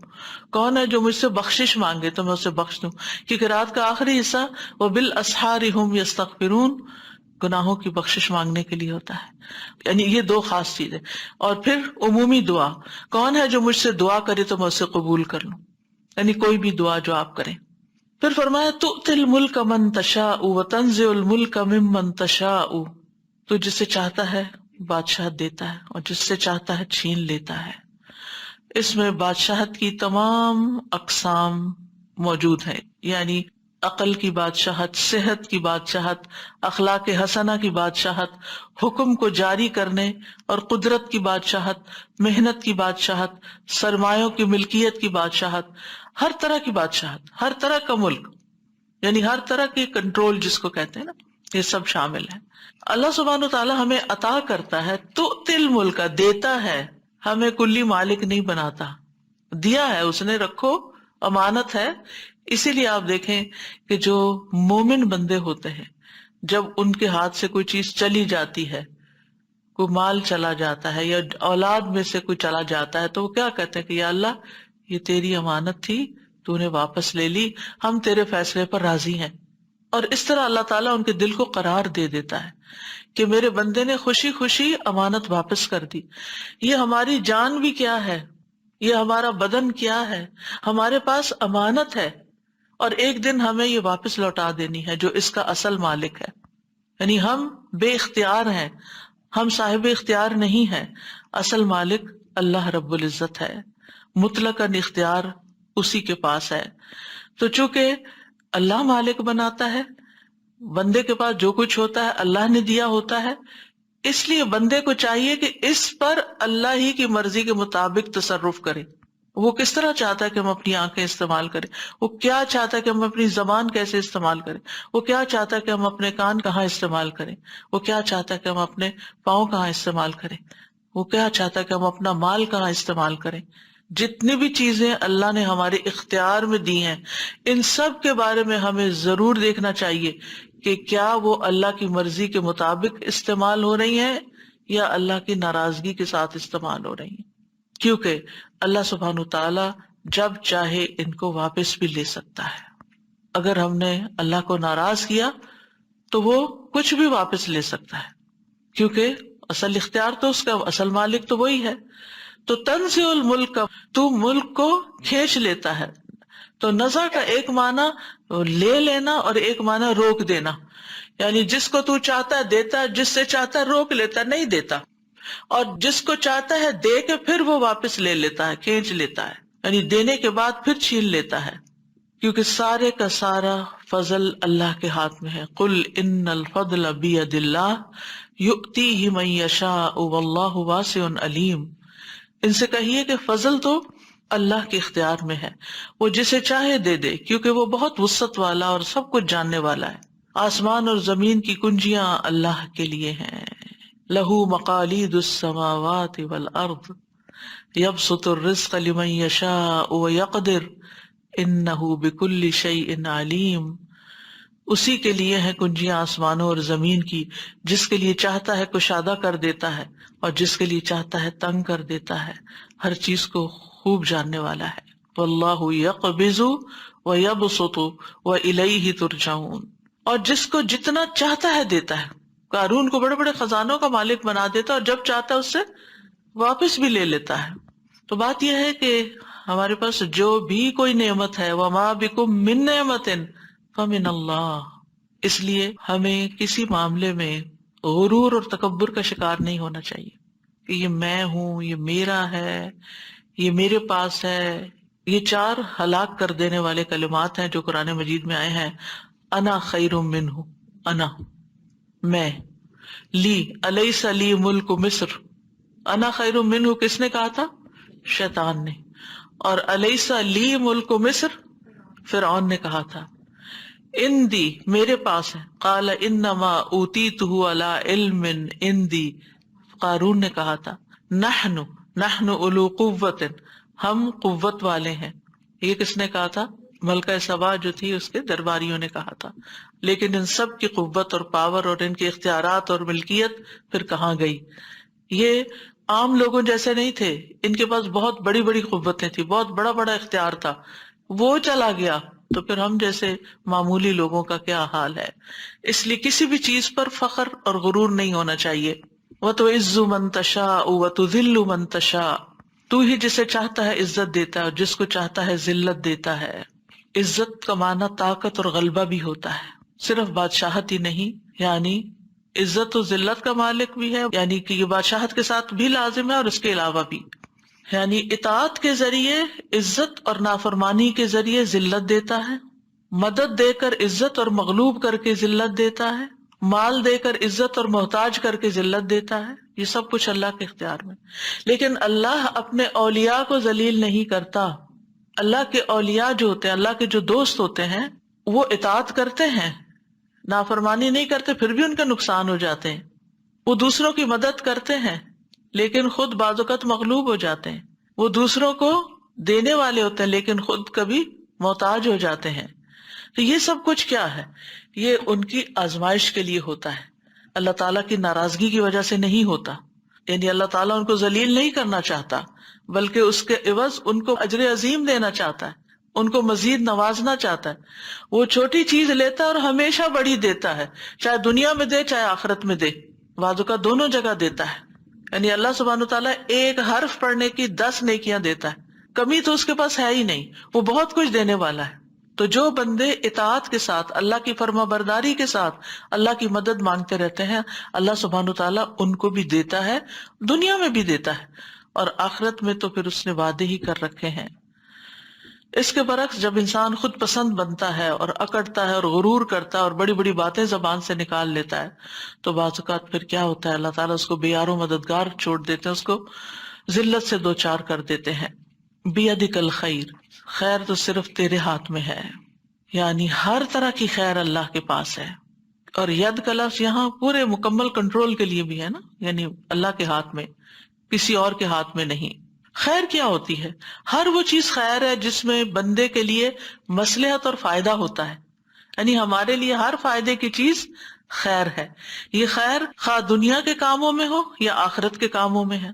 کون ہے جو مجھ سے بخشش مانگے تو میں اسے بخش دوں. کیونکہ رات کا آخری حصہ وَبِالْأَسْحَارِ هُمْ يَسْتَغْفِرُونَ گناہوں کی بخشش مانگنے کے لیے ہوتا ہے. یعنی یہ 2 خاص چیزیں. اور پھر عمومی دعا، کون ہے جو مجھ سے دعا کرے تو میں اسے قبول کر لوں، یعنی کوئی بھی دعا جو آپ کریں. پھر فرمایا تؤتی الملک من تشاء وتنزع الملک ممن تشاء، تو جس سے چاہتا ہے بادشاہت دیتا ہے اور جس سے چاہتا ہے چھین لیتا ہے. اس میں بادشاہت کی تمام اقسام موجود ہیں، یعنی عقل کی بادشاہت، صحت کی بادشاہت، اخلاق حسنہ کی بادشاہت، حکم کو جاری کرنے اور قدرت کی بادشاہت، محنت کی بادشاہت، سرمایوں کی ملکیت کی بادشاہت، ہر طرح کی بادشاہت، ہر طرح کا ملک، یعنی ہر طرح کی کنٹرول جس کو کہتے ہیں نا، یہ سب شامل ہے. اللہ سبحانہ وتعالیٰ ہمیں عطا کرتا ہے، تو تل ملک دیتا ہے، ہمیں کلی مالک نہیں بناتا، دیا ہے اس نے، رکھو امانت ہے. اسی لیے آپ دیکھیں کہ جو مومن بندے ہوتے ہیں جب ان کے ہاتھ سے کوئی چیز چلی جاتی ہے، کوئی مال چلا جاتا ہے یا اولاد میں سے کوئی چلا جاتا ہے، تو وہ کیا کہتے ہیں کہ یا اللہ یہ تیری امانت تھی، تو نے واپس لے لی، ہم تیرے فیصلے پر راضی ہیں. اور اس طرح اللہ تعالیٰ ان کے دل کو قرار دے دیتا ہے کہ میرے بندے نے خوشی خوشی امانت واپس کر دی. یہ ہماری جان بھی کیا ہے، یہ ہمارا بدن کیا ہے، ہمارے پاس امانت ہے، اور ایک دن ہمیں یہ واپس لوٹا دینی ہے جو اس کا اصل مالک ہے. یعنی ہم بے اختیار ہیں، ہم صاحب اختیار نہیں ہیں، اصل مالک اللہ رب العزت ہے، مطلقاً اختیار اسی کے پاس ہے. تو چونکہ اللہ مالک بناتا ہے بندے کے پاس جو کچھ ہوتا ہے اللہ نے دیا ہوتا ہے، اس لیے بندے کو چاہیے کہ اس پر اللہ ہی کی مرضی کے مطابق تصرف کرے. وہ کس طرح چاہتا ہے کہ ہم اپنی آنکھیں استعمال کریں، وہ کیا چاہتا ہے کہ ہم اپنی زبان کیسے استعمال کریں، وہ کیا چاہتا ہے کہ ہم اپنے کان کہاں استعمال کریں، وہ کیا چاہتا ہے کہ ہم اپنے پاؤں کہاں استعمال کریں، وہ کیا چاہتا ہے کہ ہم اپنا مال کہاں استعمال کریں. جتنی بھی چیزیں اللہ نے ہمارے اختیار میں دی ہیں، ان سب کے بارے میں ہمیں ضرور دیکھنا چاہیے کہ کیا وہ اللہ کی مرضی کے مطابق استعمال ہو رہی ہیں یا اللہ کی ناراضگی کے ساتھ استعمال ہو رہی ہیں. کیونکہ اللہ سبحانہ تعالیٰ جب چاہے ان کو واپس بھی لے سکتا ہے. اگر ہم نے اللہ کو ناراض کیا تو وہ کچھ بھی واپس لے سکتا ہے، کیونکہ اصل اختیار تو اس کا، اصل مالک تو وہی ہے. تو تنزع الملک، تو ملک کو کھینچ لیتا ہے. تو نزع کا ایک معنی لے لینا اور ایک معنی روک دینا، یعنی جس کو تو چاہتا ہے دیتا ہے، جس سے چاہتا ہے روک لیتا ہے نہیں دیتا، اور جس کو چاہتا ہے دے کے پھر وہ واپس لے لیتا ہے، کھینچ لیتا ہے، یعنی دینے کے بعد پھر چھین لیتا ہے. کیونکہ سارے کا سارا فضل اللہ کے ہاتھ میں ہے. قل ان الفضل بید اللہ یؤتیہ من یشاء واللہ واسع علیم. ان سے کہیے کہ فضل تو اللہ کے اختیار میں ہے، وہ جسے چاہے دے دے، کیونکہ وہ بہت وسعت والا اور سب کچھ جاننے والا ہے. آسمان اور زمین کی کنجیاں اللہ کے لیے ہیں. لہ مقالید السماوات والارض یبسط الرزق لمن یشاء ویقدر انہ بکل شیء علیم. اسی کے لیے ہیں کنجیاں آسمانوں اور زمین کی، جس کے لیے چاہتا ہے کشادہ کر دیتا ہے اور جس کے لیے چاہتا ہے تنگ کر دیتا ہے. ہر چیز کو خوب جاننے والا ہے. واللہ یقبض ویبسط والیہ ترجعون. اور جس کو جتنا چاہتا ہے دیتا ہے. قارون کو بڑے بڑے خزانوں کا مالک بنا دیتا ہے اور جب چاہتا ہے اس سے واپس بھی لے لیتا ہے. تو بات یہ ہے کہ ہمارے پاس جو بھی کوئی نعمت ہے، وما بکم من نعمت فمن اللہ، اس لیے ہمیں کسی معاملے میں غرور اور تکبر کا شکار نہیں ہونا چاہیے کہ یہ میں ہوں، یہ میرا ہے، یہ میرے پاس ہے. یہ 4 ہلاک کر دینے والے کلمات ہیں جو قرآن مجید میں آئے ہیں. انا خیر منہ، انا میں، لی الیس لی ملک مصر. انا خیر منہ کس نے کہا تھا؟ شیطان نے. اور الیس لی ملک مصر فرعون نے کہا تھا. اندی میرے پاس ہے. قال انما اوتیتہ علی علم اندی، قارون نے کہا تھا. نحن اولو قوت، ہم قوت والے ہیں. یہ کس نے کہا تھا؟ ملکہ سبا جو تھی اس کے درباریوں نے کہا تھا. لیکن ان سب کی قوت اور پاور اور ان کے اختیارات اور ملکیت پھر کہاں گئی؟ یہ عام لوگوں جیسے نہیں تھے، ان کے پاس بہت بڑی بڑی قوتیں تھی، بہت بڑا بڑا اختیار تھا. وہ چلا گیا تو پھر ہم جیسے معمولی لوگوں کا کیا حال ہے. اس لیے کسی بھی چیز پر فخر اور غرور نہیں ہونا چاہیے. وَتُعِزُّ مَن تَشَاءُ وَتُذِلُّ مَن تَشَاءُ، تو ہی جسے چاہتا ہے عزت دیتا ہے اور جس کو چاہتا ہے ذلت دیتا ہے. عزت کا معنی طاقت اور غلبہ بھی ہوتا ہے، صرف بادشاہت ہی نہیں. یعنی عزت و ذلت کا مالک بھی ہے، یعنی کہ یہ بادشاہت کے ساتھ بھی لازم ہے اور اس کے علاوہ بھی. یعنی اطاعت کے ذریعے عزت اور نافرمانی کے ذریعے ذلت دیتا ہے، مدد دے کر عزت اور مغلوب کر کے ذلت دیتا ہے، مال دے کر عزت اور محتاج کر کے ذلت دیتا ہے. یہ سب کچھ اللہ کے اختیار میں. لیکن اللہ اپنے اولیاء کو ذلیل نہیں کرتا. اللہ کے اولیاء جو ہوتے ہیں، اللہ کے جو دوست ہوتے ہیں، وہ اطاعت کرتے ہیں، نافرمانی نہیں کرتے، پھر بھی ان کا نقصان ہو جاتے ہیں. وہ دوسروں کی مدد کرتے ہیں لیکن خود بعض اوقات مغلوب ہو جاتے ہیں. وہ دوسروں کو دینے والے ہوتے ہیں لیکن خود کبھی محتاج ہو جاتے ہیں. تو یہ سب کچھ کیا ہے؟ یہ ان کی آزمائش کے لیے ہوتا ہے، اللہ تعالیٰ کی ناراضگی کی وجہ سے نہیں ہوتا. یعنی اللہ تعالیٰ ان کو ذلیل نہیں کرنا چاہتا بلکہ اس کے عوض ان کو اجر عظیم دینا چاہتا ہے، ان کو مزید نوازنا چاہتا ہے. وہ چھوٹی چیز لیتا ہے اور ہمیشہ بڑی دیتا ہے، چاہے دنیا میں دے چاہے آخرت میں دے. بعض اوقات دونوں جگہ دیتا ہے. یعنی اللہ سبحانہ تعالیٰ ایک حرف پڑھنے کی 10 نیکیاں دیتا ہے. کمی تو اس کے پاس ہے ہی نہیں، وہ بہت کچھ دینے والا ہے. تو جو بندے اطاعت کے ساتھ، اللہ کی فرما برداری کے ساتھ اللہ کی مدد مانگتے رہتے ہیں، اللہ سبحانہ تعالیٰ ان کو بھی دیتا ہے، دنیا میں بھی دیتا ہے، اور آخرت میں تو پھر اس نے وعدے ہی کر رکھے ہیں. اس کے برعکس جب انسان خود پسند بنتا ہے اور اکڑتا ہے اور غرور کرتا ہے اور بڑی بڑی باتیں زبان سے نکال لیتا ہے تو بعض اوقات پھر کیا ہوتا ہے، اللہ تعالیٰ اس کو بے یار و مددگار چھوڑ دیتے ہیں، اس کو ذلت سے دو چار کر دیتے ہیں۔ بیدک الخیر، خیر تو صرف تیرے ہاتھ میں ہے، یعنی ہر طرح کی خیر اللہ کے پاس ہے۔ اور ید کا لفظ یہاں پورے مکمل کنٹرول کے لیے بھی ہے نا، یعنی اللہ کے ہاتھ میں، کسی اور کے ہاتھ میں نہیں۔ خیر کیا ہوتی ہے؟ ہر وہ چیز خیر ہے جس میں بندے کے لیے مصلحت اور فائدہ ہوتا ہے، یعنی ہمارے لیے ہر فائدے کی چیز خیر ہے۔ یہ خیر خواہ دنیا کے کاموں میں ہو یا آخرت کے کاموں میں ہے،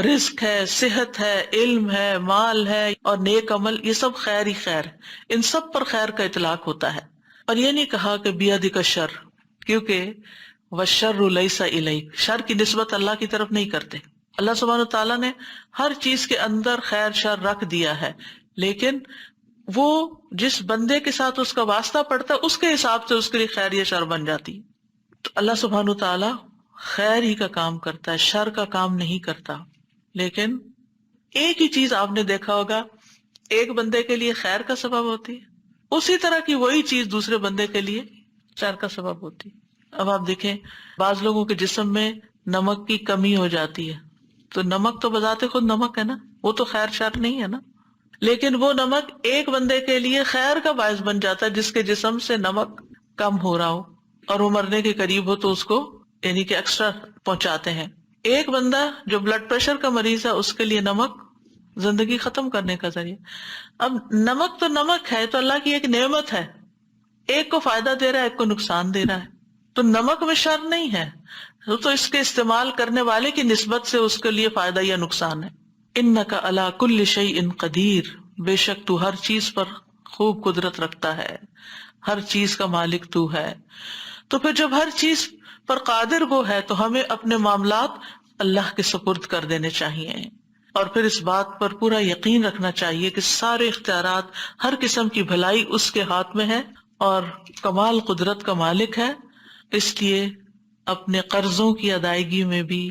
رزق ہے، صحت ہے، علم ہے، مال ہے اور نیک عمل، یہ سب خیر ہی خیر ہے، ان سب پر خیر کا اطلاق ہوتا ہے۔ اور یہ نہیں کہا کہ بیدک الشر، کیونکہ والشر لیس الیک، شر کی نسبت اللہ کی طرف نہیں کرتے۔ اللہ سبحانہ تعالیٰ نے ہر چیز کے اندر خیر شر رکھ دیا ہے، لیکن وہ جس بندے کے ساتھ اس کا واسطہ پڑتا ہے اس کے حساب سے اس کے لیے خیر یا شر بن جاتی ہے۔ تو اللہ سبحانہ تعالیٰ خیر ہی کا کام کرتا ہے، شر کا کام نہیں کرتا۔ لیکن ایک ہی چیز آپ نے دیکھا ہوگا، ایک بندے کے لیے خیر کا سبب ہوتی ہے، اسی طرح کی وہی چیز دوسرے بندے کے لیے شر کا سبب ہوتی ہے۔ اب آپ دیکھیں بعض لوگوں کے جسم میں نمک کی کمی ہو جاتی ہے، تو نمک تو بذات خود نمک ہے نا، وہ تو خیر شر نہیں ہے نا، لیکن وہ نمک ایک بندے کے لیے خیر کا باعث بن جاتا ہے جس کے جسم سے نمک کم ہو رہا ہو اور وہ مرنے کے قریب ہو تو اس کو یعنی کہ ایکسٹرا پہنچاتے ہیں۔ ایک بندہ جو بلڈ پریشر کا مریض ہے اس کے لیے نمک زندگی ختم کرنے کا ذریعہ۔ اب نمک تو نمک ہے، تو اللہ کی ایک نعمت ہے، ایک کو فائدہ دے رہا ہے ایک کو نقصان دے رہا ہے، تو نمک میں شر نہیں ہے، تو اس کے استعمال کرنے والے کی نسبت سے اس کے لیے فائدہ یا نقصان ہے۔ انک علی کل شیء قدیر، بے شک تو ہر چیز پر خوب قدرت رکھتا ہے، ہر چیز کا مالک تو ہے۔ تو پھر جب ہر چیز پر قادر وہ ہے تو ہمیں اپنے معاملات اللہ کے سپرد کر دینے چاہیے، اور پھر اس بات پر پورا یقین رکھنا چاہیے کہ سارے اختیارات، ہر قسم کی بھلائی اس کے ہاتھ میں ہے اور کمال قدرت کا مالک ہے۔ اس لیے اپنے قرضوں کی ادائیگی میں بھی،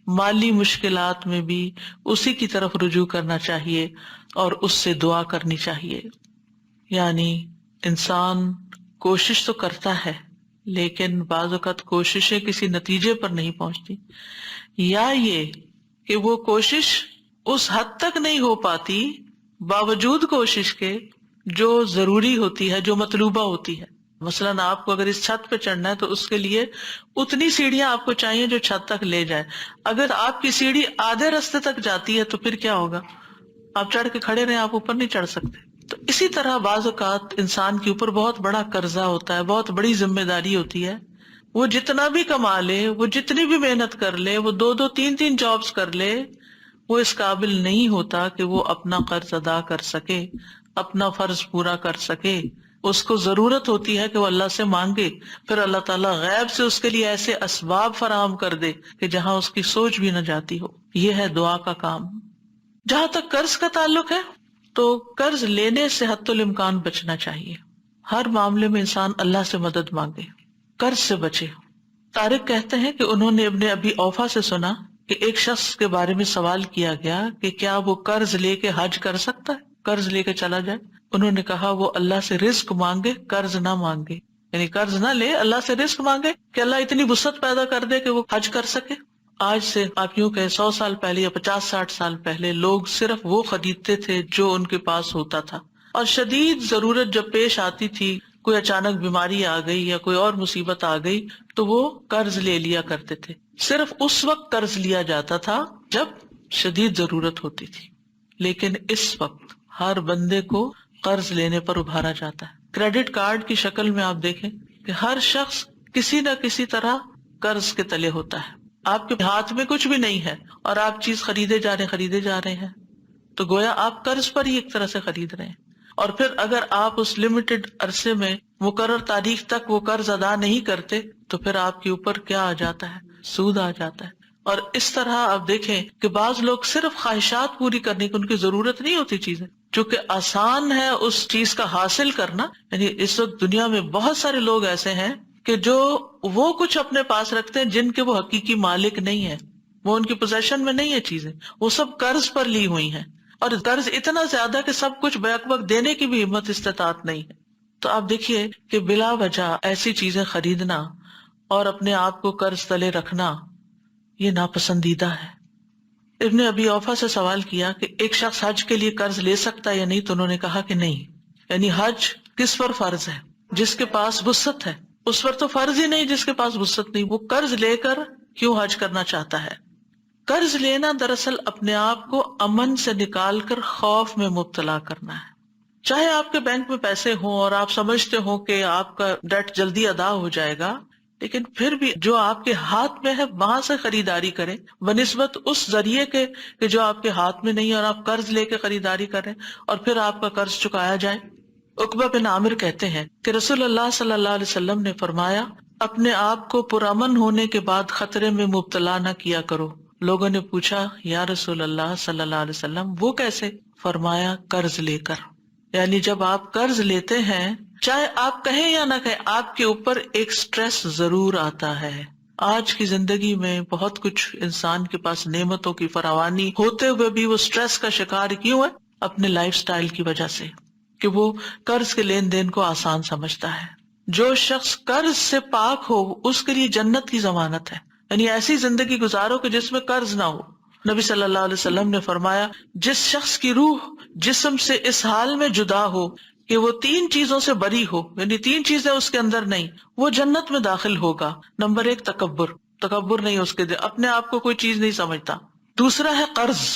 مالی مشکلات میں بھی اسی کی طرف رجوع کرنا چاہیے اور اس سے دعا کرنی چاہیے۔ یعنی انسان کوشش تو کرتا ہے لیکن بعض اوقات کوششیں کسی نتیجے پر نہیں پہنچتی، یا یہ کہ وہ کوشش اس حد تک نہیں ہو پاتی باوجود کوشش کے جو ضروری ہوتی ہے، جو مطلوبہ ہوتی ہے۔ مثلاً آپ کو اگر اس چھت پہ چڑھنا ہے تو اس کے لیے اتنی سیڑھیاں آپ کو چاہیے جو چھت تک لے جائے۔ اگر آپ کی سیڑھی آدھے راستے تک جاتی ہے تو پھر کیا ہوگا؟ آپ چڑھ کے کھڑے رہیں، آپ اوپر نہیں چڑھ سکتے۔ تو اسی طرح بعض اوقات انسان کے اوپر بہت بڑا قرضہ ہوتا ہے، بہت بڑی ذمہ داری ہوتی ہے، وہ جتنا بھی کما لے، وہ جتنی بھی محنت کر لے، وہ 2 3 جابز کر لے، وہ اس قابل نہیں ہوتا کہ وہ اپنا قرض ادا کر سکے، اپنا فرض پورا کر سکے۔ اس کو ضرورت ہوتی ہے کہ وہ اللہ سے مانگے، پھر اللہ تعالیٰ غیب سے اس کے لیے ایسے اسباب فراہم کر دے کہ جہاں اس کی سوچ بھی نہ جاتی ہو۔ یہ ہے دعا کا کام۔ جہاں تک قرض کا تعلق ہے تو قرض لینے سے حتی الامکان بچنا چاہیے۔ ہر معاملے میں انسان اللہ سے مدد مانگے، قرض سے بچے۔ طارق کہتے ہیں کہ انہوں نے ابن ابی اوفا سے سنا کہ ایک شخص کے بارے میں سوال کیا گیا کہ کیا وہ قرض لے کے حج کر سکتا ہے، قرض لے کے چلا جائے؟ انہوں نے کہا وہ اللہ سے رزق مانگے، قرض نہ مانگے، یعنی قرض نہ لے، اللہ سے رزق مانگے کہ اللہ اتنی وسعت پیدا کر دے کہ وہ حج کر سکے۔ آج سے آپ یوں کہ 100 سال پہلے یا 50-60 سال پہلے لوگ صرف وہ خریدتے تھے جو ان کے پاس ہوتا تھا، اور شدید ضرورت جب پیش آتی تھی، کوئی اچانک بیماری آ گئی یا کوئی اور مصیبت آ گئی تو وہ قرض لے لیا کرتے تھے۔ صرف اس وقت قرض لیا جاتا تھا جب شدید ضرورت ہوتی تھی، لیکن اس وقت ہر بندے کو قرض لینے پر ابھارا جاتا ہے۔ کریڈٹ کارڈ کی شکل میں آپ دیکھیں کہ ہر شخص کسی نہ کسی طرح قرض کے تلے ہوتا ہے۔ آپ کے ہاتھ میں کچھ بھی نہیں ہے اور آپ چیز خریدے جا رہے ہیں تو گویا آپ قرض پر ہی ایک طرح سے خرید رہے ہیں۔ اور پھر اگر آپ اس لمیٹڈ عرصے میں مقرر تاریخ تک وہ قرض ادا نہیں کرتے تو پھر آپ کے اوپر کیا آ جاتا ہے؟ سود آ جاتا ہے۔ اور اس طرح آپ دیکھیں کہ بعض لوگ صرف خواہشات پوری کرنے کی، ان کی ضرورت نہیں ہوتی چیزیں، چونکہ آسان ہے اس چیز کا حاصل کرنا۔ یعنی اس وقت دنیا میں بہت سارے لوگ ایسے ہیں کہ جو وہ کچھ اپنے پاس رکھتے ہیں جن کے وہ حقیقی مالک نہیں ہیں، وہ ان کی پوزیشن میں نہیں ہے چیزیں، وہ سب قرض پر لی ہوئی ہیں۔ اور قرض اتنا زیادہ کہ سب کچھ بیک وقت دینے کی بھی ہمت استطاعت نہیں ہے. تو آپ دیکھیے کہ بلا وجہ ایسی چیزیں خریدنا اور اپنے آپ کو قرض تلے رکھنا یہ ناپسندیدہ ہے. ابن ابی اوفا سے سوال کیا کہ ایک شخص حج کے لیے قرض لے سکتا ہے یا نہیں، تو انہوں نے کہا کہ نہیں. یعنی حج کس پر فرض ہے؟ جس کے پاس وسعت ہے. اس پر تو فرض ہی نہیں جس کے پاس وسعت نہیں. وہ قرض لے کر کیوں حج کرنا چاہتا ہے؟ قرض لینا دراصل اپنے آپ کو امن سے نکال کر خوف میں مبتلا کرنا ہے. چاہے آپ کے بینک میں پیسے ہوں اور آپ سمجھتے ہو کہ آپ کا ڈیٹ جلدی ادا ہو جائے گا، لیکن پھر بھی جو آپ کے ہاتھ میں ہے وہاں سے خریداری کریں بنسبت اس ذریعے کے کہ جو آپ کے ہاتھ میں نہیں اور آپ قرض لے کے خریداری کریں اور پھر آپ کا قرض چکایا جائے. عقبہ بن عامر کہتے ہیں کہ رسول اللہ صلی اللہ علیہ وسلم نے فرمایا، اپنے آپ کو پرامن ہونے کے بعد خطرے میں مبتلا نہ کیا کرو. لوگوں نے پوچھا یا رسول اللہ صلی اللہ علیہ وسلم وہ کیسے؟ فرمایا قرض لے کر. یعنی جب آپ قرض لیتے ہیں، چاہے آپ کہیں یا نہ کہیں، آپ کے اوپر ایک سٹریس ضرور آتا ہے. آج کی زندگی میں بہت کچھ انسان کے پاس نعمتوں کی فراوانی ہوتے ہوئے بھی وہ سٹریس کا شکار کیوں ہے؟ اپنے لائف سٹائل کی وجہ سے، کہ وہ قرض کے لین دین کو آسان سمجھتا ہے. جو شخص قرض سے پاک ہو اس کے لیے جنت کی ضمانت ہے. یعنی ایسی زندگی گزارو کہ جس میں قرض نہ ہو. نبی صلی اللہ علیہ وسلم نے فرمایا، جس شخص کی روح جسم سے اس حال میں جدا ہو کہ وہ 3 چیزوں سے بری ہو، یعنی 3 چیزیں اس کے اندر نہیں، وہ جنت میں داخل ہوگا. نمبر 1 تکبر نہیں اس کے دل، اپنے آپ کو کوئی چیز نہیں سمجھتا. دوسرا ہے قرض،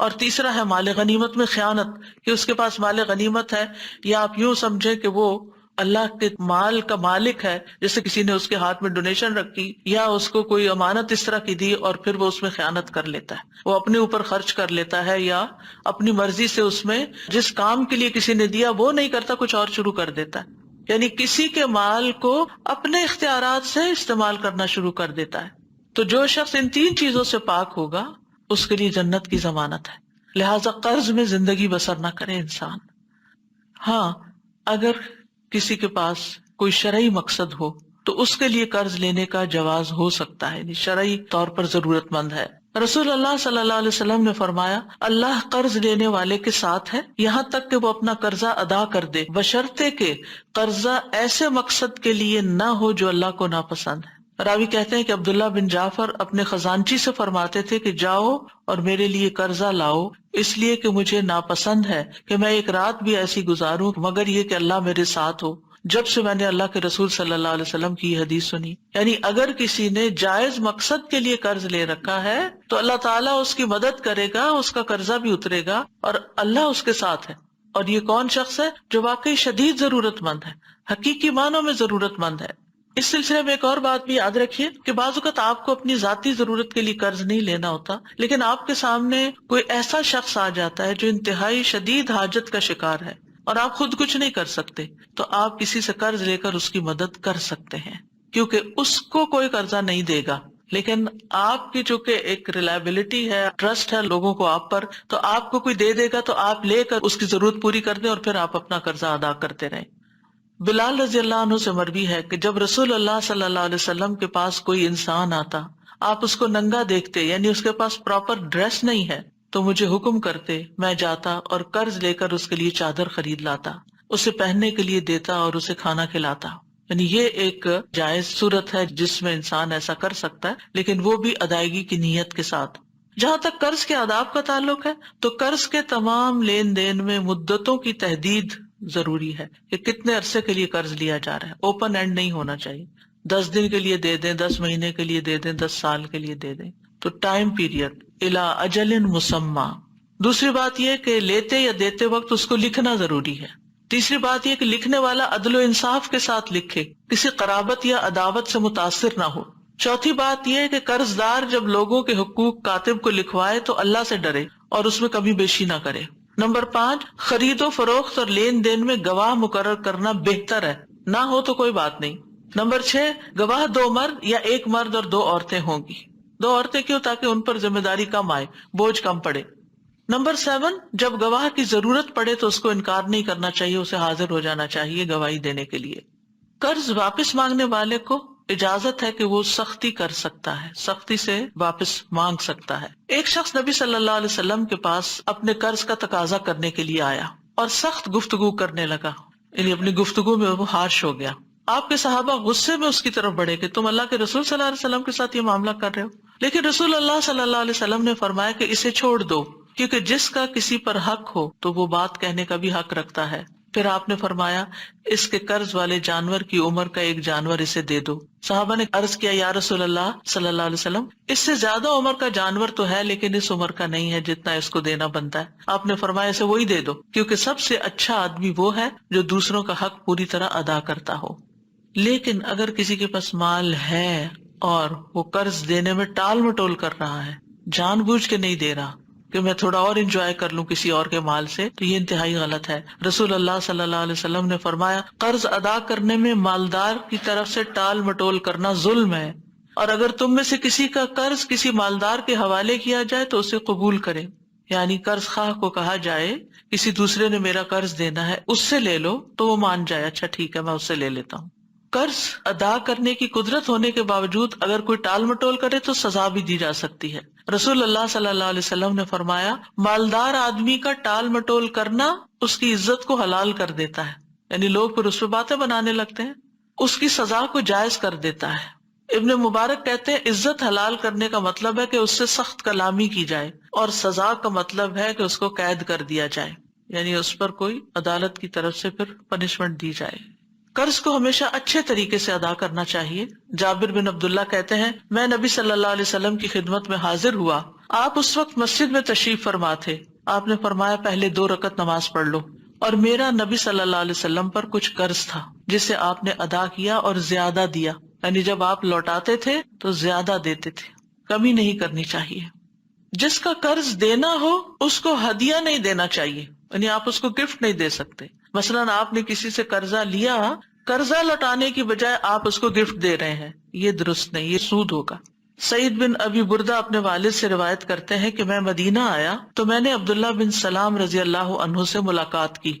اور تیسرا ہے مال غنیمت میں خیانت، کہ اس کے پاس مال غنیمت ہے یا آپ یوں سمجھے کہ وہ اللہ کے مال کا مالک ہے، جیسے کسی نے اس کے ہاتھ میں ڈونیشن رکھی یا اس کو کوئی امانت اس طرح کی دی اور پھر وہ اس میں خیانت کر لیتا ہے، وہ اپنے اوپر خرچ کر لیتا ہے یا اپنی مرضی سے اس میں جس کام کے لیے کسی نے دیا وہ نہیں کرتا، کچھ اور شروع کر دیتا ہے. یعنی کسی کے مال کو اپنے اختیارات سے استعمال کرنا شروع کر دیتا ہے. تو جو شخص ان 3 چیزوں سے پاک ہوگا اس کے لیے جنت کی ضمانت ہے. لہذا قرض میں زندگی بسر نہ کرے انسان. ہاں، اگر کسی کے پاس کوئی شرعی مقصد ہو تو اس کے لیے قرض لینے کا جواز ہو سکتا ہے، یعنی شرعی طور پر ضرورت مند ہے. رسول اللہ صلی اللہ علیہ وسلم نے فرمایا، اللہ قرض لینے والے کے ساتھ ہے یہاں تک کہ وہ اپنا قرضہ ادا کر دے، بشرطے کہ قرضہ ایسے مقصد کے لیے نہ ہو جو اللہ کو ناپسند ہے. راوی کہتے ہیں کہ عبداللہ بن جعفر اپنے خزانچی سے فرماتے تھے کہ جاؤ اور میرے لیے قرضہ لاؤ، اس لیے کہ مجھے ناپسند ہے کہ میں ایک رات بھی ایسی گزاروں مگر یہ کہ اللہ میرے ساتھ ہو. جب سے میں نے اللہ کے رسول صلی اللہ علیہ وسلم کی یہ حدیث سنی، یعنی اگر کسی نے جائز مقصد کے لیے قرض لے رکھا ہے تو اللہ تعالیٰ اس کی مدد کرے گا، اس کا قرضہ بھی اترے گا اور اللہ اس کے ساتھ ہے. اور یہ کون شخص ہے؟ جو واقعی شدید ضرورت مند ہے، حقیقی معنوں میں ضرورت مند ہے. اس سلسلے میں ایک اور بات بھی یاد رکھیے کہ بعض اوقات آپ کو اپنی ذاتی ضرورت کے لیے قرض نہیں لینا ہوتا، لیکن آپ کے سامنے کوئی ایسا شخص آ جاتا ہے جو انتہائی شدید حاجت کا شکار ہے اور آپ خود کچھ نہیں کر سکتے، تو آپ کسی سے قرض لے کر اس کی مدد کر سکتے ہیں، کیونکہ اس کو کوئی قرضہ نہیں دے گا. لیکن آپ کی چونکہ ایک ریلائبلٹی ہے، ٹرسٹ ہے لوگوں کو آپ پر، تو آپ کو کوئی دے دے گا تو آپ لے کر اس کی ضرورت پوری کر دیں اور پھر آپ اپنا قرضہ ادا کرتے رہیں. بلال رضی اللہ عنہ سے مروی ہے کہ جب رسول اللہ صلی اللہ علیہ وسلم کے پاس کوئی انسان آتا، آپ اس کو ننگا دیکھتے، یعنی اس کے پاس پراپر ڈریس نہیں ہے، تو مجھے حکم کرتے، میں جاتا اور قرض لے کر اس کے لیے چادر خرید لاتا، اسے پہننے کے لیے دیتا اور اسے کھانا کھلاتا. یعنی یہ ایک جائز صورت ہے جس میں انسان ایسا کر سکتا ہے، لیکن وہ بھی ادائیگی کی نیت کے ساتھ. جہاں تک قرض کے آداب کا تعلق ہے تو قرض کے تمام لین دین میں مدتوں کی تحدید ضروری ہے کہ کتنے عرصے کے لیے قرض لیا جا رہا ہے. اوپن اینڈ نہیں ہونا چاہیے، 10 دن کے لیے دے دیں، 10 مہینے کے لیے دے دیں، 10 سال کے لیے دے دیں. تو ٹائم پیریڈ الی اجل مسمی. دوسری بات یہ کہ لیتے یا دیتے وقت اس کو لکھنا ضروری ہے. تیسری بات یہ کہ لکھنے والا عدل و انصاف کے ساتھ لکھے، کسی قرابت یا عداوت سے متاثر نہ ہو. چوتھی بات یہ ہے کہ قرض دار جب لوگوں کے حقوق کاتب کو لکھوائے تو اللہ سے ڈرے اور اس میں کمی بیشی نہ کرے. نمبر 5، خرید و فروخت اور لین دین میں گواہ مقرر کرنا بہتر ہے، نہ ہو تو کوئی بات نہیں. نمبر 6، گواہ 2 مرد یا 1 مرد اور 2 عورتیں ہوں گی. 2 عورتیں کیوں؟ تاکہ ان پر ذمہ داری کم آئے، بوجھ کم پڑے. نمبر 7، جب گواہ کی ضرورت پڑے تو اس کو انکار نہیں کرنا چاہیے، اسے حاضر ہو جانا چاہیے گواہی دینے کے لیے. قرض واپس مانگنے والے کو اجازت ہے کہ وہ سختی کر سکتا ہے، سختی سے واپس مانگ سکتا ہے۔ ایک شخص نبی صلی اللہ علیہ وسلم کے پاس اپنے قرض کا تقاضا کرنے کے لیے آیا اور سخت گفتگو کرنے لگا، یعنی اپنی گفتگو میں وہ ہارش ہو گیا۔ آپ کے صحابہ غصے میں اس کی طرف بڑھے کہ تم اللہ کے رسول صلی اللہ علیہ وسلم کے ساتھ یہ معاملہ کر رہے ہو، لیکن رسول اللہ صلی اللہ علیہ وسلم نے فرمایا کہ اسے چھوڑ دو، کیونکہ جس کا کسی پر حق ہو تو وہ بات کہنے کا بھی حق رکھتا ہے۔ پھر آپ نے فرمایا اس کے قرض والے جانور کی عمر کا ایک جانور اسے دے دو۔ صحابہ نے عرض کیا یا رسول اللہ صلی اللہ علیہ وسلم، اس سے زیادہ عمر کا جانور تو ہے لیکن اس عمر کا نہیں ہے جتنا اس کو دینا بنتا ہے۔ آپ نے فرمایا اسے وہی دے دو، کیونکہ سب سے اچھا آدمی وہ ہے جو دوسروں کا حق پوری طرح ادا کرتا ہو۔ لیکن اگر کسی کے پاس مال ہے اور وہ قرض دینے میں ٹال مٹول کر رہا ہے، جان بوجھ کے نہیں دے رہا کہ میں تھوڑا اور انجوائے کر لوں کسی اور کے مال سے، تو یہ انتہائی غلط ہے۔ رسول اللہ صلی اللہ علیہ وسلم نے فرمایا قرض ادا کرنے میں مالدار کی طرف سے ٹال مٹول کرنا ظلم ہے، اور اگر تم میں سے کسی کا قرض کسی مالدار کے حوالے کیا جائے تو اسے قبول کرے، یعنی قرض خواہ کو کہا جائے کسی دوسرے نے میرا قرض دینا ہے اس سے لے لو، تو وہ مان جائے اچھا ٹھیک ہے میں اس سے لے لیتا ہوں۔ قرض ادا کرنے کی قدرت ہونے کے باوجود اگر کوئی ٹال مٹول کرے تو سزا بھی دی جا سکتی ہے۔ رسول اللہ صلی اللہ علیہ وسلم نے فرمایا مالدار آدمی کا ٹال مٹول کرنا اس کی عزت کو حلال کر دیتا ہے، یعنی لوگ پھر اس پہ باتیں بنانے لگتے ہیں، اس کی سزا کو جائز کر دیتا ہے۔ ابن مبارک کہتے ہیں عزت حلال کرنے کا مطلب ہے کہ اس سے سخت کلامی کی جائے، اور سزا کا مطلب ہے کہ اس کو قید کر دیا جائے، یعنی اس پر کوئی عدالت کی طرف سے پھر پنشمنٹ دی جائے۔ قرض کو ہمیشہ اچھے طریقے سے ادا کرنا چاہیے۔ جابر بن عبداللہ کہتے ہیں میں نبی صلی اللہ علیہ وسلم کی خدمت میں حاضر ہوا، آپ اس وقت مسجد میں تشریف فرما تھے، آپ نے فرمایا پہلے 2 رکعت نماز پڑھ لو، اور میرا نبی صلی اللہ علیہ وسلم پر کچھ قرض تھا جسے آپ نے ادا کیا اور زیادہ دیا، یعنی جب آپ لوٹاتے تھے تو زیادہ دیتے تھے، کمی نہیں کرنی چاہیے۔ جس کا قرض دینا ہو اس کو ہدیہ نہیں دینا چاہیے، یعنی آپ اس کو گفٹ نہیں دے سکتے۔ مثلاً آپ نے کسی سے قرضہ لیا، قرضہ لوٹانے کی بجائے آپ اس کو گفٹ دے رہے ہیں، یہ درست نہیں، یہ سود ہوگا۔ سعید بن ابی بردہ اپنے والد سے روایت کرتے ہیں کہ میں مدینہ آیا تو میں نے عبداللہ بن سلام رضی اللہ عنہ سے ملاقات کی،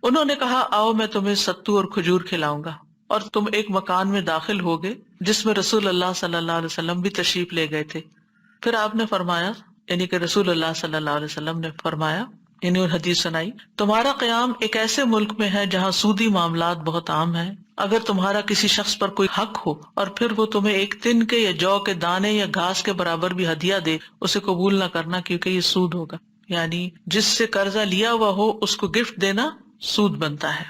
انہوں نے کہا آؤ میں تمہیں ستو اور کھجور کھلاؤں گا، اور تم ایک مکان میں داخل ہو گئے جس میں رسول اللہ صلی اللہ علیہ وسلم بھی تشریف لے گئے تھے۔ پھر آپ نے فرمایا، یعنی کہ رسول اللہ صلی اللہ علیہ وسلم نے فرمایا، یعنی حدیث سنائی، تمہارا قیام ایک ایسے ملک میں ہے جہاں سودی معاملات بہت عام ہیں، اگر تمہارا کسی شخص پر کوئی حق ہو اور پھر وہ تمہیں ایک تن کے یا جو کے دانے یا گھاس کے برابر بھی ہدیہ دے، اسے قبول نہ کرنا کیونکہ یہ سود ہوگا، یعنی جس سے قرضہ لیا ہوا ہو اس کو گفٹ دینا سود بنتا ہے۔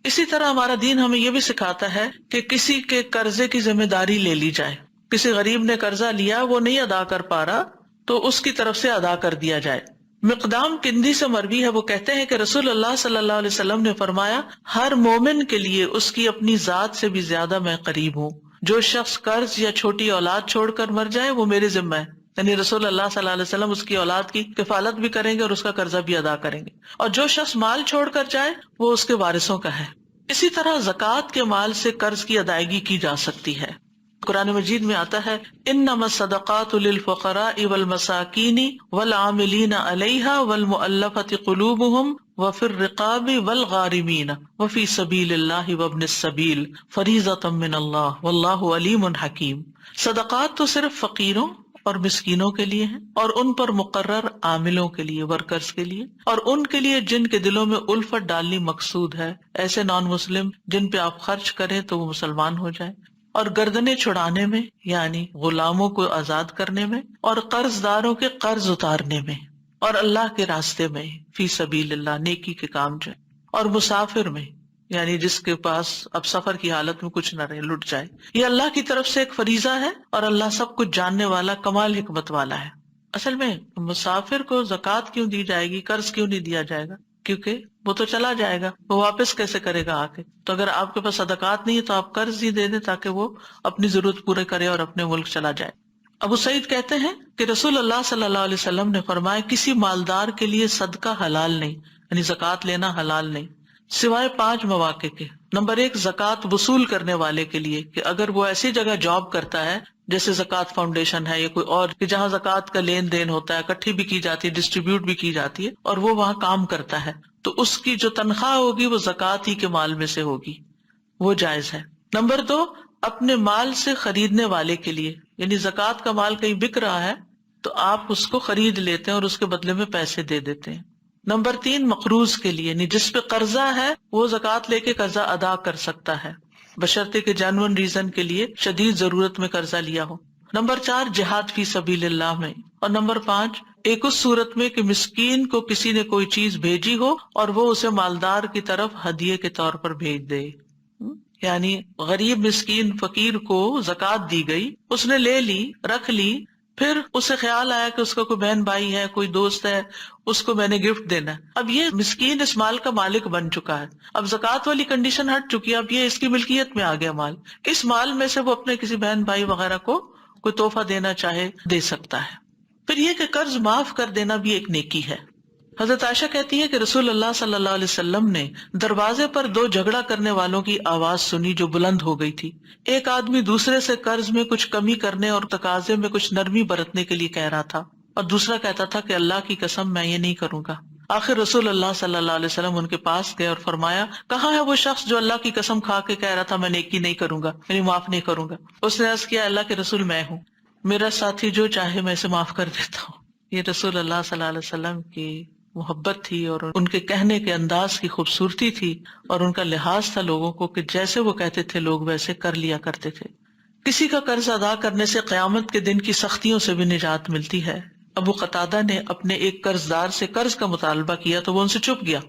اسی طرح ہمارا دین ہمیں یہ بھی سکھاتا ہے کہ کسی کے قرضے کی ذمہ داری لے لی جائے، کسی غریب نے قرضہ لیا وہ نہیں ادا کر پا رہا تو اس کی طرف سے ادا کر دیا جائے۔ مقدام کندی سے مروی ہے، وہ کہتے ہیں کہ رسول اللہ صلی اللہ علیہ وسلم نے فرمایا ہر مومن کے لیے اس کی اپنی ذات سے بھی زیادہ میں قریب ہوں، جو شخص قرض یا چھوٹی اولاد چھوڑ کر مر جائے وہ میرے ذمہ ہے، یعنی رسول اللہ صلی اللہ علیہ وسلم اس کی اولاد کی کفالت بھی کریں گے اور اس کا قرضہ بھی ادا کریں گے، اور جو شخص مال چھوڑ کر جائے وہ اس کے وارثوں کا ہے۔ اسی طرح زکوٰۃ کے مال سے قرض کی ادائیگی کی جا سکتی ہے۔ قرآن مجید میں آتا ہے انما الصدقات للفقراء والمساکین والعاملین علیہا والمؤلفۃ قلوبہم وفی الرقاب والغارمین وفی سبیل اللہ وابن السبیل فریضۃ من اللہ واللہ علیم حکیم۔ صدقات تو صرف فقیروں اور مسکینوں کے لیے ہیں، اور ان پر مقرر عاملوں کے لیے، ورکرز کے لیے، اور ان کے لیے جن کے دلوں میں الفت ڈالنی مقصود ہے، ایسے نان مسلم جن پہ آپ خرچ کریں تو وہ مسلمان ہو جائیں، اور گردنیں چھڑانے میں یعنی غلاموں کو آزاد کرنے میں، اور قرض داروں کے قرض اتارنے میں، اور اللہ کے راستے میں فی سبیل اللہ نیکی کے کام جو، اور مسافر میں یعنی جس کے پاس اب سفر کی حالت میں کچھ نہ رہے، لٹ جائے۔ یہ اللہ کی طرف سے ایک فریضہ ہے اور اللہ سب کچھ جاننے والا کمال حکمت والا ہے۔ اصل میں مسافر کو زکوٰۃ کیوں دی جائے گی، قرض کیوں نہیں دیا جائے گا؟ کیونکہ وہ تو چلا جائے گا، وہ واپس کیسے کرے گا آ کے؟ تو اگر آپ کے پاس صدقات نہیں ہے تو آپ قرض ہی دے دیں تاکہ وہ اپنی ضرورت پورے کرے اور اپنے ملک چلا جائے۔ ابو سعید کہتے ہیں کہ رسول اللہ صلی اللہ علیہ وسلم نے فرمایا کسی مالدار کے لیے صدقہ حلال نہیں، یعنی زکوٰۃ لینا حلال نہیں، سوائے 5 مواقع کے۔ نمبر 1 زکوٰۃ وصول کرنے والے کے لیے، کہ اگر وہ ایسی جگہ جاب کرتا ہے جیسے زکوٰۃ فاؤنڈیشن ہے یا کوئی اور، کہ جہاں زکوٰۃ کا لین دین ہوتا ہے، اکٹھی بھی کی جاتی ہے، ڈسٹریبیوٹ بھی کی جاتی ہے، اور وہ وہاں کام کرتا ہے، تو اس کی جو تنخواہ ہوگی وہ زکوٰۃ ہی کے مال میں سے ہوگی، وہ جائز ہے۔ نمبر 2 اپنے مال سے خریدنے والے کے لیے، یعنی زکوٰۃ کا مال کہیں بک رہا ہے تو آپ اس کو خرید لیتے ہیں اور اس کے بدلے میں پیسے دے دیتے ہیں۔ نمبر 3 مقروض کے لیے، یعنی جس پہ قرضہ ہے وہ زکوٰۃ لے کے قرضہ ادا کر سکتا ہے، بشرطے کہ جینوئن ریزن کے لیے شدید ضرورت میں قرضہ لیا ہو۔ نمبر 4 جہاد فی سبیل اللہ میں، اور نمبر 5 ایک اس صورت میں کہ مسکین کو کسی نے کوئی چیز بھیجی ہو اور وہ اسے مالدار کی طرف ہدیے کے طور پر بھیج دے، یعنی غریب مسکین فقیر کو زکوٰۃ دی گئی، اس نے لے لی، رکھ لی، پھر اسے خیال آیا کہ اس کا کوئی بہن بھائی ہے، کوئی دوست ہے، اس کو میں نے گفٹ دینا ہے۔ اب یہ مسکین اس مال کا مالک بن چکا ہے، اب زکوٰۃ والی کنڈیشن ہٹ چکی ہے، اب یہ اس کی ملکیت میں آ گیا مال، اس مال میں سے وہ اپنے کسی بہن بھائی وغیرہ کو کوئی تحفہ دینا چاہے دے سکتا ہے۔ پھر یہ کہ قرض معاف کر دینا بھی ایک نیکی ہے۔ حضرت عائشہ کہتی ہے کہ رسول اللہ صلی اللہ علیہ وسلم نے دروازے پر 2 جھگڑا کرنے والوں کی آواز سنی جو بلند ہو گئی تھی۔ ایک آدمی دوسرے سے قرض میں کچھ کمی کرنے اور تقاضے میں کچھ نرمی برتنے کے لیے کہہ رہا تھا، اور دوسرا کہتا تھا کہ اللہ کی قسم میں یہ نہیں کروں گا۔ آخر رسول اللہ صلی اللہ علیہ وسلم ان کے پاس گئے اور فرمایا، کہاں ہے وہ شخص جو اللہ کی قسم کھا کے کہہ رہا تھا میں نیکی نہیں کروں گا، یعنی معاف نہیں کروں گا؟ اس نے عرض کیا، اللہ کے رسول میں ہوں، میرا ساتھی جو چاہے میں اسے معاف کر دیتا ہوں۔ یہ رسول اللہ صلی اللہ علیہ وسلم کی محبت تھی اور ان کے کہنے کے انداز کی خوبصورتی تھی، اور ان کا لحاظ تھا لوگوں کو کہ جیسے وہ کہتے تھے لوگ ویسے کر لیا کرتے تھے۔ کسی کا قرض ادا کرنے سے قیامت کے دن کی سختیوں سے بھی نجات ملتی ہے۔ ابو قتادہ نے اپنے ایک قرض دار سے قرض کا مطالبہ کیا تو وہ ان سے چپ گیا،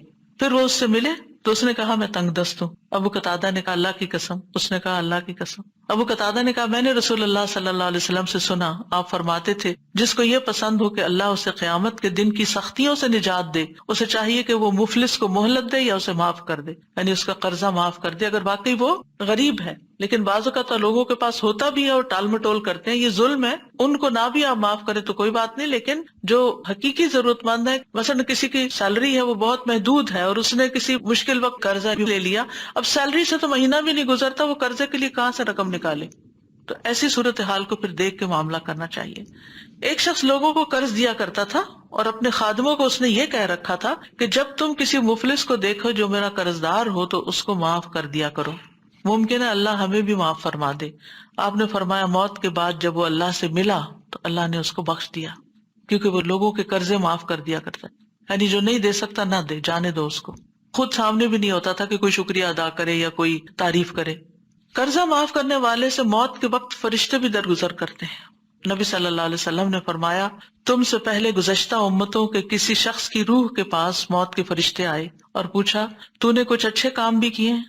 پھر وہ اس سے ملے تو اس نے کہا میں تنگ دست ہوں۔ ابو قتادہ نے کہا اللہ کی قسم، اس نے کہا اللہ کی قسم۔ ابو قتادہ نے کہا میں نے رسول اللہ صلی اللہ علیہ وسلم سے سنا، آپ فرماتے تھے جس کو یہ پسند ہو کہ اللہ اسے قیامت کے دن کی سختیوں سے نجات دے، اسے چاہیے کہ وہ مفلس کو مہلت دے یا اسے معاف کر دے، یعنی اس کا قرضہ معاف کر دے اگر واقعی وہ غریب ہے۔ لیکن بعض اوقات لوگوں کے پاس ہوتا بھی ہے اور ٹال مٹول کرتے ہیں، یہ ظلم ہے۔ ان کو نہ بھی آپ معاف کریں تو کوئی بات نہیں، لیکن جو حقیقی ضرورت مند ہے، مثلا کسی کی سیلری ہے وہ بہت محدود ہے اور اس نے کسی مشکل وقت قرضہ بھی لے لیا، اب سیلری سے تو مہینہ بھی نہیں گزرتا، وہ قرضے کے لیے کہاں سے رقم نکالے؟ تو ایسی صورتحال کو پھر دیکھ کے معاملہ کرنا چاہیے۔ ایک شخص لوگوں کو قرض دیا کرتا تھا اور اپنے خادموں کو اس نے یہ کہہ رکھا تھا کہ جب تم کسی مفلس کو دیکھو جو میرا قرض دار ہو تو اس کو معاف کر دیا کرو، ممکن ہے اللہ ہمیں بھی معاف فرما دے۔ آپ نے فرمایا موت کے بعد جب وہ اللہ سے ملا تو اللہ نے اس کو بخش دیا، کیونکہ وہ لوگوں کے قرضے معاف کر دیا کرتا ہے، یعنی جو نہیں دے سکتا نہ دے، جانے دو اس کو۔ خود سامنے بھی نہیں ہوتا تھا کہ کوئی شکریہ ادا کرے یا کوئی تعریف کرے۔ قرضہ معاف کرنے والے سے موت کے وقت فرشتے بھی درگزر کرتے ہیں۔ نبی صلی اللہ علیہ وسلم نے فرمایا تم سے پہلے گزشتہ امتوں کے کسی شخص کی روح کے پاس موت کے فرشتے آئے اور پوچھا تو نے کچھ اچھے کام بھی کیے ہیں؟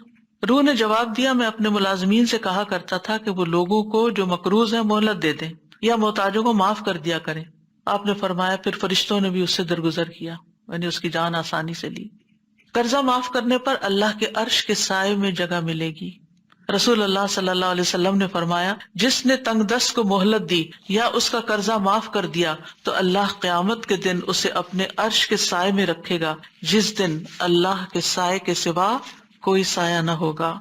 روح نے جواب دیا میں اپنے ملازمین سے کہا کرتا تھا کہ وہ لوگوں کو جو مقروض ہیں مہلت دے دیں یا محتاجوں کو معاف کر دیا کریں۔ آپ نے فرمایا پھر فرشتوں نے بھی اس سے درگزر کیا، یعنی اس کی جان آسانی سے لی۔ قرضہ معاف کرنے پر اللہ کے عرش کے سائے میں جگہ ملے گی۔ رسول اللہ صلی اللہ علیہ وسلم نے فرمایا جس نے تنگ دست کو مہلت دی یا اس کا قرضہ معاف کر دیا تو اللہ قیامت کے دن اسے اپنے عرش کے سائے میں رکھے گا، جس دن اللہ کے سائے کے سوا کوئی سایہ نہ ہوگا۔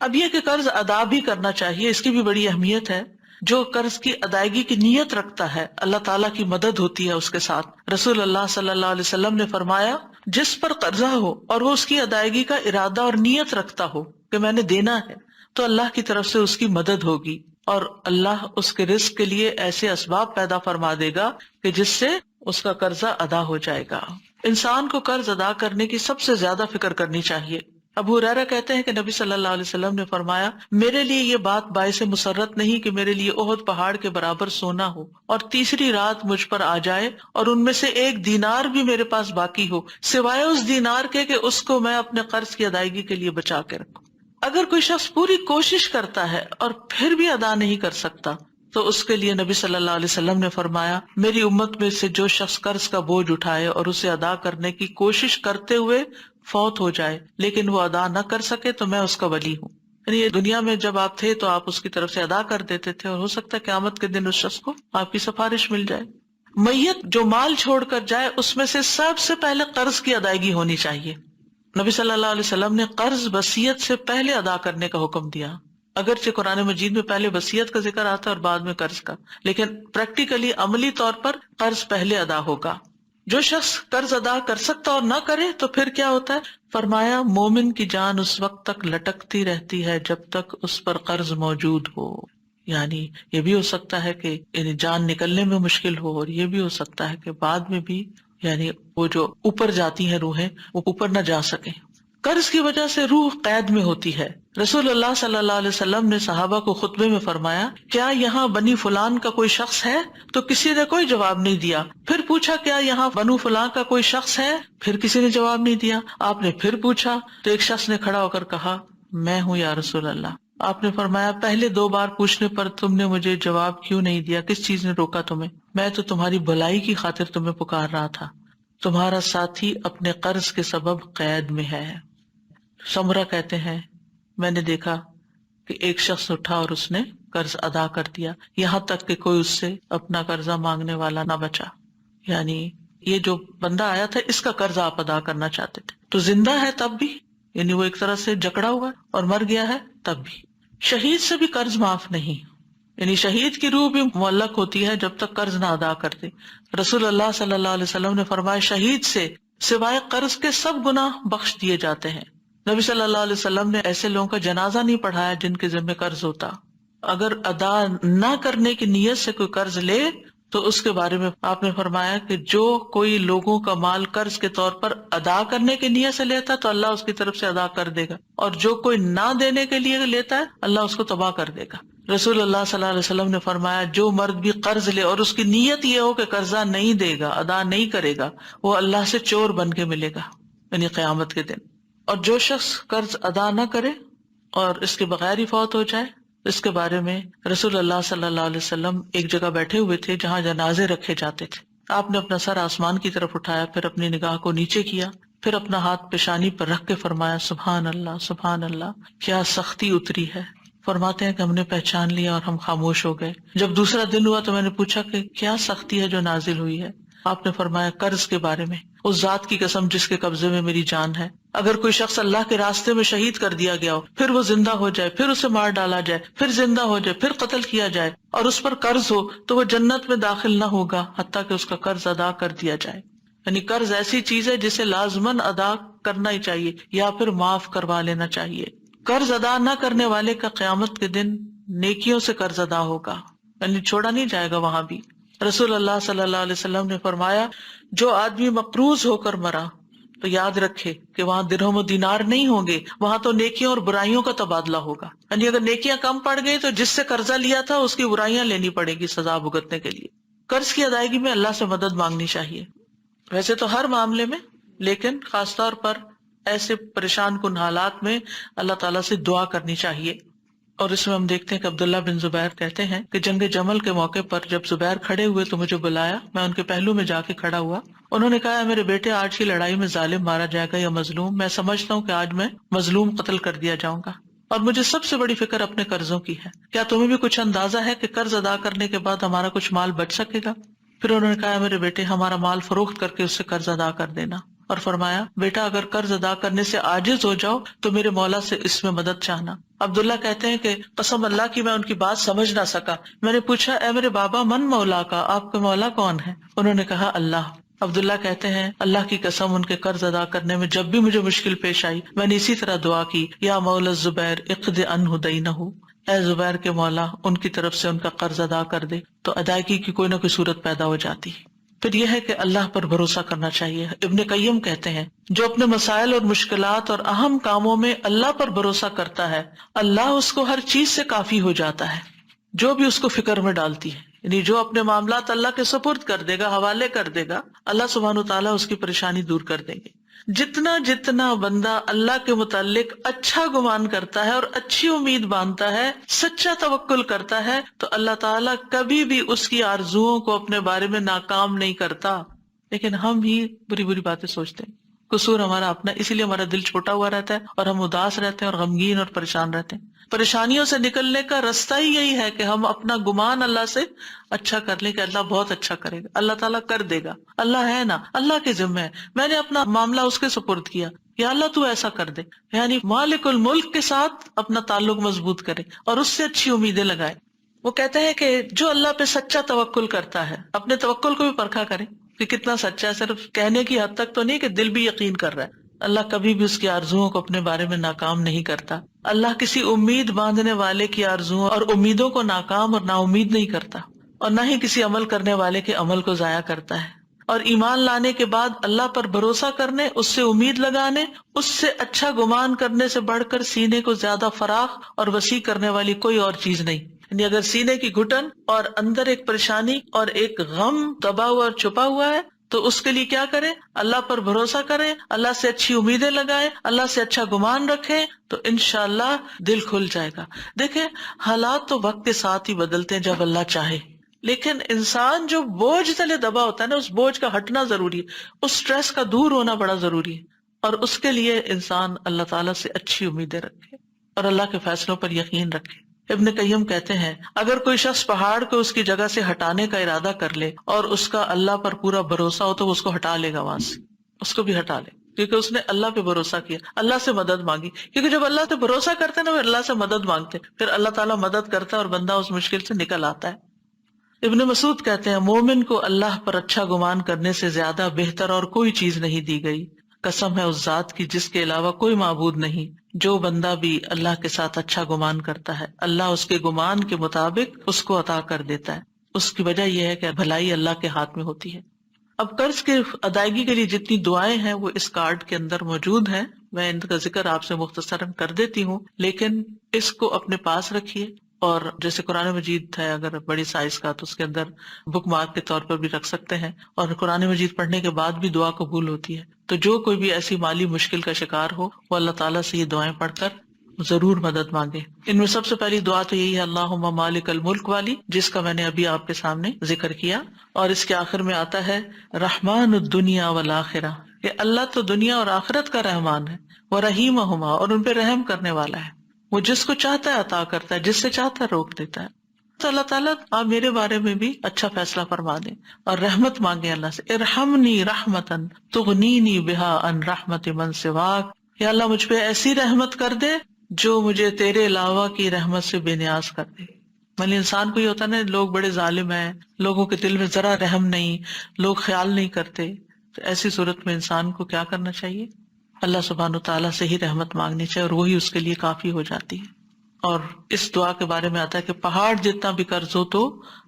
اب یہ کہ قرض ادا بھی کرنا چاہیے، اس کی بھی بڑی اہمیت ہے۔ جو قرض کی ادائیگی کی نیت رکھتا ہے اللہ تعالیٰ کی مدد ہوتی ہے اس کے ساتھ۔ رسول اللہ صلی اللہ علیہ وسلم نے فرمایا جس پر قرضہ ہو اور وہ اس کی ادائیگی کا ارادہ اور نیت رکھتا ہو کہ میں نے دینا ہے تو اللہ کی طرف سے اس کی مدد ہوگی اور اللہ اس کے رزق کے لیے ایسے اسباب پیدا فرما دے گا کہ جس سے اس کا قرضہ ادا ہو جائے گا۔ انسان کو قرض ادا کرنے کی سب سے زیادہ فکر کرنی چاہیے۔ ابو ہریرہ کہتے ہیں کہ نبی صلی اللہ علیہ وسلم نے فرمایا میرے لیے یہ بات باعث مسرت نہیں کہ میرے لیے احد پہاڑ کے برابر سونا ہو اور تیسری رات مجھ پر آ جائے اور ان میں سے 1 دینار بھی میرے پاس باقی ہو سوائے اس دینار کے کہ اس کو میں اپنے قرض کی ادائیگی کے لیے بچا کے رکھوں۔ اگر کوئی شخص پوری کوشش کرتا ہے اور پھر بھی ادا نہیں کر سکتا تو اس کے لیے نبی صلی اللہ علیہ وسلم نے فرمایا میری امت میں سے جو شخص قرض کا بوجھ اٹھائے اور اسے ادا کرنے کی کوشش کرتے ہوئے فوت ہو جائے لیکن وہ ادا نہ کر سکے تو میں اس کا ولی ہوں۔ یعنی دنیا میں جب آپ تھے تو آپ اس کی طرف سے ادا کر دیتے تھے اور ہو سکتا ہے قیامت کے دن اس شخص کو آپ کی سفارش مل جائے۔ میت جو مال چھوڑ کر جائے اس میں سے سب سے پہلے قرض کی ادائیگی ہونی چاہیے۔ نبی صلی اللہ علیہ وسلم نے قرض وصیت سے پہلے ادا کرنے کا حکم دیا، اگرچہ قرآن مجید میں پہلے وصیت کا ذکر آتا ہے اور بعد میں قرض کا، لیکن پریکٹیکلی عملی طور پر قرض پہلے ادا ہوگا۔ جو شخص قرض ادا کر سکتا اور نہ کرے تو پھر کیا ہوتا ہے؟ فرمایا مومن کی جان اس وقت تک لٹکتی رہتی ہے جب تک اس پر قرض موجود ہو. یعنی یہ بھی ہو سکتا ہے کہ یعنی جان نکلنے میں مشکل ہو، اور یہ بھی ہو سکتا ہے کہ بعد میں بھی یعنی وہ جو اوپر جاتی ہیں روحیں وہ اوپر نہ جا سکیں. قرض کی وجہ سے روح قید میں ہوتی ہے. رسول اللہ صلی اللہ علیہ وسلم نے صحابہ کو خطبے میں فرمایا، کیا یہاں بنی فلان کا کوئی شخص ہے؟ تو کسی نے کوئی جواب نہیں دیا. پھر پوچھا، کیا یہاں بنو فلان کا کوئی شخص ہے؟ پھر کسی نے جواب نہیں دیا. آپ نے پھر پوچھا تو ایک شخص نے کھڑا ہو کر کہا، میں ہوں یا رسول اللہ. آپ نے فرمایا، پہلے 2 بار پوچھنے پر تم نے مجھے جواب کیوں نہیں دیا؟ کس چیز نے روکا تمہیں؟ میں تو تمہاری بھلائی کی خاطر تمہیں پکار رہا تھا. تمہارا ساتھی اپنے قرض کے سبب قید میں ہے. سمرہ کہتے ہیں، میں نے دیکھا کہ ایک شخص اٹھا اور اس نے قرض ادا کر دیا، یہاں تک کہ کوئی اس سے اپنا قرضہ مانگنے والا نہ بچا. یعنی یہ جو بندہ آیا تھا اس کا قرض آپ ادا کرنا چاہتے تھے، تو زندہ ہے تب بھی، یعنی وہ ایک طرح سے جکڑا ہوا اور مر گیا ہے تب بھی. شہید سے بھی قرض معاف نہیں، یعنی شہید کی روح بھی معلق ہوتی ہے جب تک قرض نہ ادا کرتے. رسول اللہ صلی اللہ علیہ وسلم نے فرمایا، شہید سے سوائے قرض کے سب گناہ بخش دیے جاتے ہیں. نبی صلی اللہ علیہ وسلم نے ایسے لوگوں کا جنازہ نہیں پڑھایا جن کے ذمہ قرض ہوتا. اگر ادا نہ کرنے کی نیت سے کوئی قرض لے تو اس کے بارے میں آپ نے فرمایا کہ جو کوئی لوگوں کا مال قرض کے طور پر ادا کرنے کی نیت سے لیتا تو اللہ اس کی طرف سے ادا کر دے گا، اور جو کوئی نہ دینے کے لیے لیتا ہے اللہ اس کو تباہ کر دے گا. رسول اللہ صلی اللہ علیہ وسلم نے فرمایا، جو مرد بھی قرض لے اور اس کی نیت یہ ہو کہ قرضہ نہیں دے گا، ادا نہیں کرے گا، وہ اللہ سے چور بن کے ملے گا یعنی قیامت کے دن. اور جو شخص قرض ادا نہ کرے اور اس کے بغیر ہی فوت ہو جائے، اس کے بارے میں رسول اللہ صلی اللہ علیہ وسلم ایک جگہ بیٹھے ہوئے تھے جہاں جنازے رکھے جاتے تھے. آپ نے اپنا سر آسمان کی طرف اٹھایا، پھر اپنی نگاہ کو نیچے کیا، پھر اپنا ہاتھ پیشانی پر رکھ کے فرمایا، سبحان اللہ سبحان اللہ، کیا سختی اتری ہے. فرماتے ہیں کہ ہم نے پہچان لیا اور ہم خاموش ہو گئے. جب دوسرا دن ہوا تو میں نے پوچھا کہ کیا سختی ہے جو نازل ہوئی ہے؟ آپ نے فرمایا، قرض کے بارے میں. اس ذات کی قسم جس کے قبضے میں میری جان ہے، اگر کوئی شخص اللہ کے راستے میں شہید کر دیا گیا ہو، پھر وہ زندہ ہو جائے، پھر اسے مار ڈالا جائے، پھر زندہ ہو جائے، پھر قتل کیا جائے، اور اس پر قرض ہو تو وہ جنت میں داخل نہ ہوگا حتیٰ کہ اس کا قرض ادا کر دیا جائے. یعنی قرض ایسی چیز ہے جسے لازماً ادا کرنا ہی چاہیے یا پھر معاف کروا لینا چاہیے. قرض ادا نہ کرنے والے کا قیامت کے دن نیکیوں سے قرض ادا ہوگا، یعنی چھوڑا نہیں جائے گا وہاں بھی. رسول اللہ صلی اللہ علیہ وسلم نے فرمایا، جو آدمی مقروض ہو کر مرا تو یاد رکھے کہ وہاں درہم و دینار نہیں ہوں گے، وہاں تو نیکیوں اور برائیوں کا تبادلہ ہوگا. یعنی اگر نیکیاں کم پڑ گئی تو جس سے قرضہ لیا تھا اس کی برائیاں لینی پڑے گی سزا بھگتنے کے لیے. قرض کی ادائیگی میں اللہ سے مدد مانگنی چاہیے، ویسے تو ہر معاملے میں، لیکن خاص طور پر ایسے پریشان کن حالات میں اللہ تعالیٰ سے دعا کرنی چاہیے. اور اس میں ہم دیکھتے ہیں کہ عبداللہ بن زبیر کہتے ہیں کہ جنگ جمل کے موقع پر جب زبیر کھڑے ہوئے تو مجھے بلایا، میں ان کے پہلو میں جا کے کھڑا ہوا. انہوں نے کہا، میرے بیٹے آج کی لڑائی میں ظالم مارا جائے گا یا مظلوم؟ میں سمجھتا ہوں کہ آج میں مظلوم قتل کر دیا جاؤں گا، اور مجھے سب سے بڑی فکر اپنے قرضوں کی ہے. کیا تمہیں بھی کچھ اندازہ ہے کہ قرض ادا کرنے کے بعد ہمارا کچھ مال بچ سکے گا؟ پھر انہوں نے کہا، میرے بیٹے ہمارا مال فروخت کر کے اس سے قرض ادا کر دینا. اور فرمایا، بیٹا اگر قرض ادا کرنے سے عاجز ہو جاؤ تو میرے مولا سے اس میں مدد چاہنا. عبداللہ کہتے ہیں کہ قسم اللہ کی میں ان کی بات سمجھ نہ سکا. میں نے پوچھا، اے میرے بابا، من مولا کا، آپ کے مولا کون ہے؟ انہوں نے کہا، اللہ. عبداللہ کہتے ہیں، اللہ کی قسم ان کے قرض ادا کرنے میں جب بھی مجھے مشکل پیش آئی میں نے اسی طرح دعا کی، یا مولا زبیر اقض عنہ دینہ، اے زبیر کے مولا ان کی طرف سے ان کا قرض ادا کر دے، تو ادائیگی کی کوئی نہ کوئی صورت پیدا ہو جاتی. پھر یہ ہے کہ اللہ پر بھروسہ کرنا چاہیے. ابن قیم کہتے ہیں، جو اپنے مسائل اور مشکلات اور اہم کاموں میں اللہ پر بھروسہ کرتا ہے اللہ اس کو ہر چیز سے کافی ہو جاتا ہے جو بھی اس کو فکر میں ڈالتی ہے. یعنی جو اپنے معاملات اللہ کے سپرد کر دے گا، حوالے کر دے گا، اللہ سبحانہ وتعالیٰ اس کی پریشانی دور کر دیں گے. جتنا بندہ اللہ کے متعلق اچھا گمان کرتا ہے اور اچھی امید باندھتا ہے، سچا توکل کرتا ہے، تو اللہ تعالیٰ کبھی بھی اس کی آرزوؤں کو اپنے بارے میں ناکام نہیں کرتا. لیکن ہم ہی بری بری باتیں سوچتے ہیں، قصور ہمارا اپنا، اسی لیے ہمارا دل چھوٹا ہوا رہتا ہے اور ہم اداس رہتے ہیں اور غمگین اور پریشان رہتے ہیں. پریشانیوں سے نکلنے کا رستہ ہی یہی ہے کہ ہم اپنا گمان اللہ سے اچھا کر لیں کہ اللہ بہت اچھا کرے گا، اللہ تعالیٰ کر دے گا، اللہ ہے نا، اللہ کے ذمہ ہے، میں نے اپنا معاملہ اس کے سپرد کیا، یا اللہ تو ایسا کر دے. یعنی مالک الملک کے ساتھ اپنا تعلق مضبوط کرے اور اس سے اچھی امیدیں لگائے. وہ کہتے ہیں کہ جو اللہ پہ سچا توکل کرتا ہے اپنے توکل کو بھی پرکھا کرے. کہ کتنا سچا ہے، صرف کہنے کی حد تک تو نہیں کہ دل بھی یقین کر رہا ہے۔ اللہ کبھی بھی اس کی آرزوؤں کو اپنے بارے میں ناکام نہیں کرتا۔ اللہ کسی امید باندھنے والے کی آرزوؤں اور امیدوں کو ناکام اور نا امید نہیں کرتا، اور نہ ہی کسی عمل کرنے والے کے عمل کو ضائع کرتا ہے۔ اور ایمان لانے کے بعد اللہ پر بھروسہ کرنے، اس سے امید لگانے، اس سے اچھا گمان کرنے سے بڑھ کر سینے کو زیادہ فراخ اور وسیع کرنے والی کوئی اور چیز نہیں۔ یعنی اگر سینے کی گھٹن اور اندر ایک پریشانی اور ایک غم دبا ہوا اور چھپا ہوا ہے تو اس کے لیے کیا کریں؟ اللہ پر بھروسہ کریں، اللہ سے اچھی امیدیں لگائیں، اللہ سے اچھا گمان رکھیں، تو انشاءاللہ دل کھل جائے گا۔ دیکھیں، حالات تو وقت کے ساتھ ہی بدلتے ہیں جب اللہ چاہے، لیکن انسان جو بوجھ تلے دبا ہوتا ہے نا، اس بوجھ کا ہٹنا ضروری ہے، اس سٹریس کا دور ہونا بڑا ضروری ہے، اور اس کے لیے انسان اللہ تعالیٰ سے اچھی امیدیں رکھے اور اللہ کے فیصلوں پر یقین رکھے۔ ابن قیم کہتے ہیں، اگر کوئی شخص پہاڑ کو اس کی جگہ سے ہٹانے کا ارادہ کر لے اور اس کا اللہ پر پورا بھروسہ ہو تو وہ اس کو ہٹا لے گا، وہاں سے اس کو بھی ہٹا لے، کیونکہ اس نے اللہ پہ بھروسہ کیا، اللہ سے مدد مانگی۔ کیونکہ جب اللہ سے بھروسہ کرتے ہیں نا، وہ اللہ سے مدد مانگتے، پھر اللہ تعالیٰ مدد کرتا ہے اور بندہ اس مشکل سے نکل آتا ہے۔ ابن مسعود کہتے ہیں، مومن کو اللہ پر اچھا گمان کرنے سے زیادہ بہتر اور کوئی چیز نہیں دی گئی، قسم ہے اس ذات کی جس کے علاوہ کوئی معبود نہیں۔ جو بندہ بھی اللہ کے ساتھ اچھا گمان کرتا ہے، اللہ اس کے گمان کے مطابق اس کو عطا کر دیتا ہے۔ اس کی وجہ یہ ہے کہ بھلائی اللہ کے ہاتھ میں ہوتی ہے۔ اب قرض کی ادائیگی کے لیے جتنی دعائیں ہیں وہ اس کارڈ کے اندر موجود ہیں، میں ان کا ذکر آپ سے مختصراً کر دیتی ہوں، لیکن اس کو اپنے پاس رکھیے، اور جیسے قرآن مجید ہے اگر بڑی سائز کا تو اس کے اندر بک مارک کے طور پر بھی رکھ سکتے ہیں، اور قرآن مجید پڑھنے کے بعد بھی دعا قبول ہوتی ہے۔ تو جو کوئی بھی ایسی مالی مشکل کا شکار ہو وہ اللہ تعالیٰ سے یہ دعائیں پڑھ کر ضرور مدد مانگے۔ ان میں سب سے پہلی دعا تو یہی ہے اللہم مالک الملک والی، جس کا میں نے ابھی آپ کے سامنے ذکر کیا، اور اس کے آخر میں آتا ہے رحمان الدنیا والآخرہ، کہ اللہ تو دنیا اور آخرت کا رحمان ہے، ورحیمہما، اور ان پہ رحم کرنے والا ہے، وہ جس کو چاہتا ہے عطا کرتا ہے، جس سے چاہتا ہے روک دیتا ہے۔ تو اللہ تعالیٰ آپ میرے بارے میں بھی اچھا فیصلہ فرما دیں اور رحمت مانگے اللہ سے، ارحمنی رحمتن تغنینی بہا عن رحمت من سواک، یا اللہ مجھ پہ ایسی رحمت کر دے جو مجھے تیرے علاوہ کی رحمت سے بے نیاز کر دے۔ مطلب انسان کو یہ ہوتا ہے نا، لوگ بڑے ظالم ہیں، لوگوں کے دل میں ذرا رحم نہیں، لوگ خیال نہیں کرتے، تو ایسی صورت میں انسان کو کیا کرنا چاہیے؟ اللہ سبحانہ تعالیٰ سے ہی رحمت مانگنی چاہیے، اور وہی اس کے لیے کافی ہو جاتی ہے۔ اور اس دعا کے بارے میں آتا ہے کہ پہاڑ جتنا بھی قرض ہو تو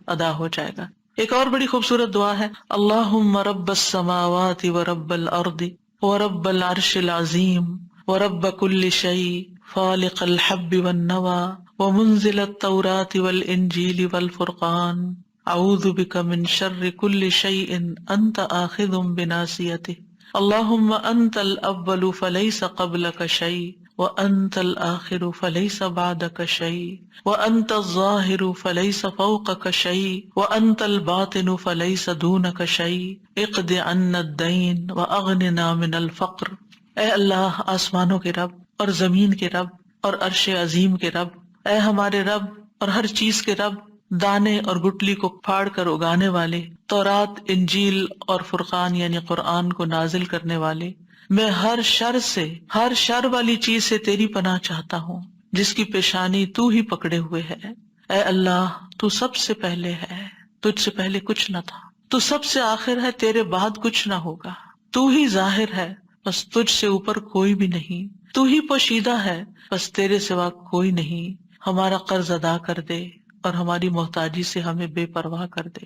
ادا ہو جائے گا۔ ایک اور بڑی خوبصورت دعا ہے، اللہم رب السماوات ورب الارض ورب العرش العظیم ورب کل شیء فالق الحب والنوى ومنزل التوراة والانجیل والفرقان اعوذ بک من شر کل شیء انت آخذ بناصیته اللہم انت الاول فلیس قبلک شیء وانت الآخر فلیس بعدک شیء وانت الظاہر فلیس فوقک شیء وانت الباطن فلیس دونک شیء اقض عنا الدین واغننا من الفقر۔ اے اللہ، آسمانوں کے رب اور زمین کے رب اور عرش عظیم کے رب، اے ہمارے رب اور ہر چیز کے رب، دانے اور گٹلی کو پھاڑ کر اگانے والے، تورات، انجیل اور فرقان یعنی قرآن کو نازل کرنے والے، میں ہر شر سے، ہر شر والی چیز سے تیری پناہ چاہتا ہوں جس کی پیشانی تو ہی پکڑے ہوئے ہے۔ اے اللہ، تو سب سے پہلے ہے، تجھ سے پہلے کچھ نہ تھا، تو سب سے آخر ہے، تیرے بعد کچھ نہ ہوگا، تو ہی ظاہر ہے، بس تجھ سے اوپر کوئی بھی نہیں، تو ہی پوشیدہ ہے، بس تیرے سوا کوئی نہیں، ہمارا قرض ادا کر دے اور ہماری محتاجی سے ہمیں بے پرواہ کر دے۔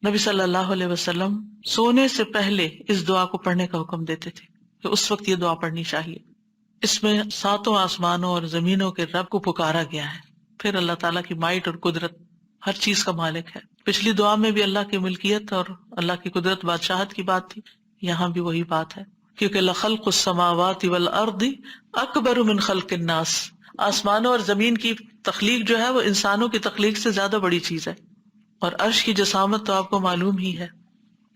نبی صلی اللہ علیہ وسلم سونے سے پہلے اس دعا کو پڑھنے کا حکم دیتے تھے کہ اس وقت یہ دعا پڑھنی چاہیے۔ اس میں ساتوں آسمانوں اور زمینوں کے رب کو پکارا گیا ہے، پھر اللہ تعالیٰ کی مائٹ اور قدرت، ہر چیز کا مالک ہے۔ پچھلی دعا میں بھی اللہ کی ملکیت اور اللہ کی قدرت، بادشاہت کی بات تھی، یہاں بھی وہی بات ہے، کیونکہ لخلق السماوات والارض اکبر من خلق الناس، آسمانوں اور زمین کی تخلیق جو ہے وہ انسانوں کی تخلیق سے زیادہ بڑی چیز ہے۔ اور عرش کی جسامت تو آپ کو معلوم ہی ہے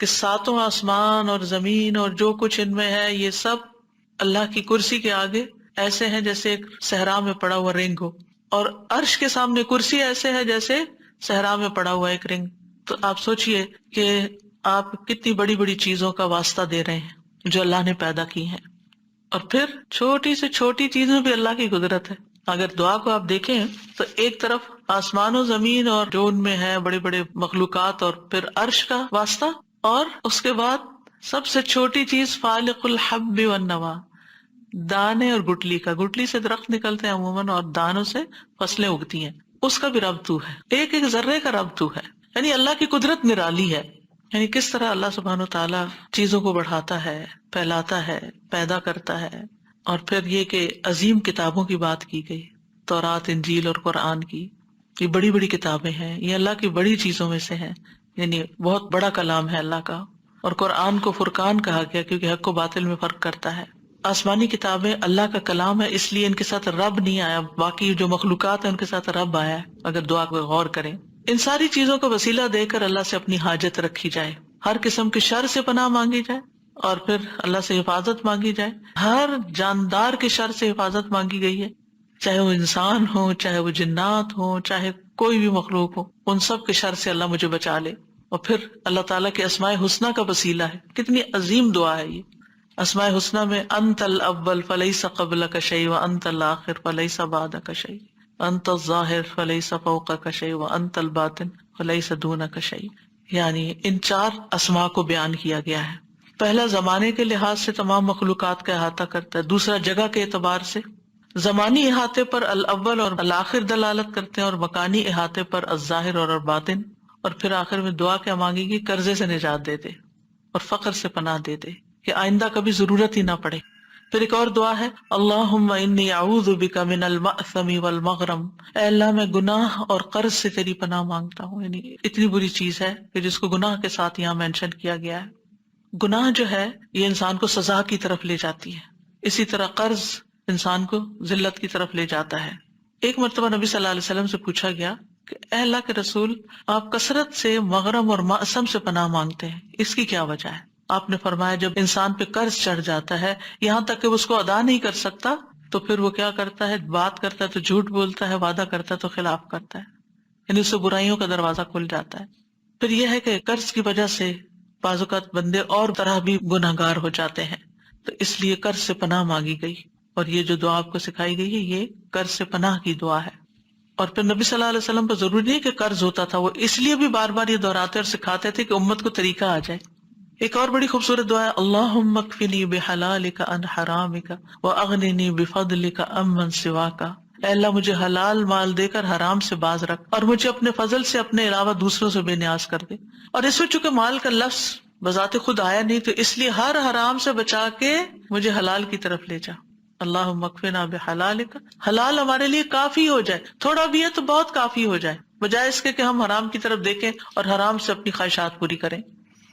کہ ساتوں آسمان اور زمین اور جو کچھ ان میں ہے یہ سب اللہ کی کرسی کے آگے ایسے ہیں جیسے ایک صحرا میں پڑا ہوا رنگ ہو، اور عرش کے سامنے کرسی ایسے ہے جیسے صحرا میں پڑا ہوا ایک رنگ۔ تو آپ سوچئے کہ آپ کتنی بڑی بڑی چیزوں کا واسطہ دے رہے ہیں جو اللہ نے پیدا کی ہیں، اور پھر چھوٹی سے چھوٹی چیزوں بھی اللہ کی قدرت ہے۔ اگر دعا کو آپ دیکھیں تو ایک طرف آسمان و زمین اور جو ان میں ہے بڑے بڑے مخلوقات، اور پھر عرش کا واسطہ، اور اس کے بعد سب سے چھوٹی چیز فالق الحب والنوا، دانے اور گٹلی کا، گٹلی سے درخت نکلتے ہیں عموماً اور دانوں سے فصلیں اگتی ہیں، اس کا بھی رب تو ہے، ایک ایک ذرے کا رب تو ہے. یعنی اللہ کی قدرت نرالی ہے. یعنی کس طرح اللہ سبحانہ وتعالیٰ چیزوں کو بڑھاتا ہے، پھیلاتا ہے، پیدا کرتا ہے. اور پھر یہ کہ عظیم کتابوں کی بات کی گئی، تورات، انجیل اور قرآن کی، یہ بڑی بڑی کتابیں ہیں، یہ اللہ کی بڑی چیزوں میں سے ہیں، یعنی بہت بڑا کلام ہے اللہ کا. اور قرآن کو فرقان کہا گیا کیونکہ حق و باطل میں فرق کرتا ہے. آسمانی کتابیں اللہ کا کلام ہے، اس لیے ان کے ساتھ رب نہیں آیا، باقی جو مخلوقات ہیں ان کے ساتھ رب آیا ہے اگر دعا کو غور کریں. ان ساری چیزوں کو وسیلہ دے کر اللہ سے اپنی حاجت رکھی جائے، ہر قسم کی شر سے پناہ مانگی جائے اور پھر اللہ سے حفاظت مانگی جائے. ہر جاندار کے شر سے حفاظت مانگی گئی ہے، چاہے وہ انسان ہو، چاہے وہ جنات ہو، چاہے کوئی بھی مخلوق ہو، ان سب کے شر سے اللہ مجھے بچا لے. اور پھر اللہ تعالیٰ کے اسماء حسنیٰ کا وسیلہ ہے. کتنی عظیم دعا ہے یہ. اسماء حسنیٰ میں انت الاول فلیس قبلک شیء وانت الاخر فلیس بعدک شیء، انت الظاہر فلیس فوقک شیء وانت الباطن فلیس دونک شیء. یعنی ان 4 اسماء کو بیان کیا گیا ہے. پہلا زمانے کے لحاظ سے تمام مخلوقات کا احاطہ کرتا ہے، دوسرا جگہ کے اعتبار سے زمانی احاطے پر الاول اور الآخر دلالت کرتے ہیں، اور مکانی احاطے پر الظاہر اور الباطن. اور پھر آخر میں دعا کیا مانگی گی؟ قرضے سے نجات دے دے اور فقر سے پناہ دے دے کہ آئندہ کبھی ضرورت ہی نہ پڑے. پھر ایک اور دعا ہے اللہم انی اعوذ بک من المأثم والمغرم، اے اللہ میں گناہ اور قرض سے تیری پناہ مانگتا ہوں. یعنی اتنی بری چیز ہے کہ جس کو گناہ کے ساتھ یہاں مینشن کیا گیا ہے. گناہ جو ہے یہ انسان کو سزا کی طرف لے جاتی ہے، اسی طرح قرض انسان کو ذلت کی طرف لے جاتا ہے. ایک مرتبہ نبی صلی اللہ علیہ وسلم سے پوچھا گیا کہ اے اللہ کے رسول، آپ کثرت سے مغرم اور مأثم سے پناہ مانگتے ہیں، اس کی کیا وجہ ہے؟ آپ نے فرمایا جب انسان پہ قرض چڑھ جاتا ہے یہاں تک کہ وہ اس کو ادا نہیں کر سکتا تو پھر وہ کیا کرتا ہے؟ بات کرتا ہے تو جھوٹ بولتا ہے، وعدہ کرتا ہے تو خلاف کرتا ہے، یعنی اس سے برائیوں کا دروازہ کھل جاتا ہے. پھر یہ ہے کہ قرض کی وجہ سے بعض اوقات بندے اور طرح بھی گناہ گار ہو جاتے ہیں، تو اس لیے قرض سے پناہ مانگی گئی. اور یہ جو دعا آپ کو سکھائی گئی ہے یہ قرض سے پناہ کی دعا ہے. اور پھر نبی صلی اللہ علیہ وسلم پر ضروری نہیں کہ قرض ہوتا تھا، وہ اس لیے بھی بار بار یہ دہراتے اور سکھاتے تھے کہ امت کو طریقہ آ جائے. ایک اور بڑی خوبصورت دعا ہے اللہم اکفنی بحلالک عن حرامک واغننی بفضلک عمن سواک، اے اللہ مجھے حلال مال دے کر حرام سے باز رکھ اور مجھے اپنے فضل سے اپنے علاوہ دوسروں سے بے نیاز کر دے. اور اس میں چونکہ مال کا لفظ بذات خود آیا نہیں تو اس لیے ہر حرام سے بچا کے مجھے حلال کی طرف لے جا. اللہم اکفنا بحلالک، حلال ہمارے لیے کافی ہو جائے، تھوڑا بھی ہے تو بہت کافی ہو جائے، بجائے اس کے کہ ہم حرام کی طرف دیکھیں اور حرام سے اپنی خواہشات پوری کریں.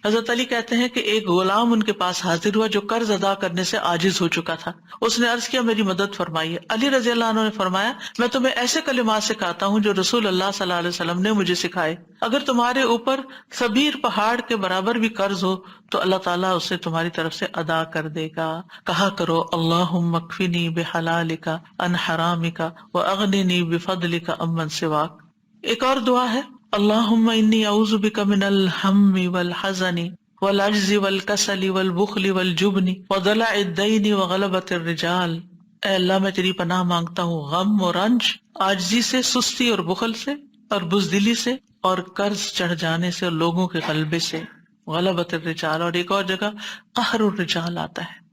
حضرت علی کہتے ہیں کہ ایک غلام ان کے پاس حاضر ہوا جو قرض ادا کرنے سے عاجز ہو چکا تھا. اس نے عرض کیا میری مدد فرمائیے. علی رضی اللہ عنہ نے فرمایا میں تمہیں ایسے کلمات سکھاتا ہوں جو رسول اللہ صلی اللہ علیہ وسلم نے مجھے سکھائے. اگر تمہارے اوپر سبیر پہاڑ کے برابر بھی قرض ہو تو اللہ تعالیٰ اسے تمہاری طرف سے ادا کر دے گا. کہا کرو اللہم اکفنی بحلالک عن حرامک واغننی بفضلک عمن سواک. ایک اور دعا ہے اللہم انی اعوذ بک من الہم والحزن والعجز والکسل والبخل والجبن وضلع الدین وغلبۃ الرجال، اے اللہ میں تیری پناہ مانگتا ہوں غم اور رنج، عاجزی سے، سستی اور بخل سے اور بزدلی سے اور قرض چڑھ جانے سے اور لوگوں کے غلبے سے، غلبۃ الرجال. اور ایک اور جگہ قہر الرجال آتا ہے.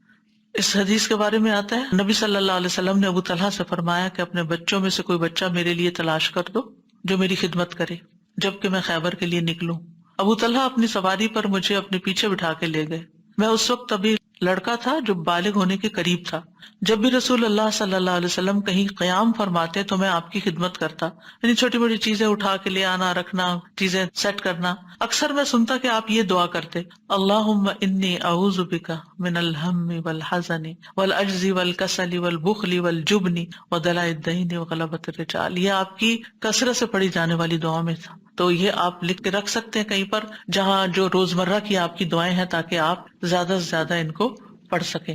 اس حدیث کے بارے میں آتا ہے نبی صلی اللہ علیہ وسلم نے ابو طلحہ سے فرمایا کہ اپنے بچوں میں سے کوئی بچہ میرے لیے تلاش کر دو جو میری خدمت کرے جبکہ میں خیبر کے لیے نکلوں. ابو طلحہ اپنی سواری پر مجھے اپنے پیچھے بٹھا کے لے گئے. میں اس وقت ابھی لڑکا تھا جو بالغ ہونے کے قریب تھا. جب بھی رسول اللہ صلی اللہ علیہ وسلم کہیں قیام فرماتے تو میں آپ کی خدمت کرتا، یعنی چھوٹی بڑی چیزیں اٹھا کے لے آنا، رکھنا، چیزیں سیٹ کرنا. اکثر میں سنتا کہ آپ یہ دعا کرتے اللہم انی اعوذ بک من الہم والحزن والعجز والکسل والبخل والجبن وضلع الدین وغلبۃ الرجال. یہ آپ کی کثرت سے پڑھی جانے والی دعاؤں میں تھا. تو یہ آپ لکھ کے رکھ سکتے ہیں کہیں پر جہاں جو روزمرہ کی آپ کی دعائیں ہیں تاکہ آپ زیادہ سے زیادہ ان کو پڑھ سکیں.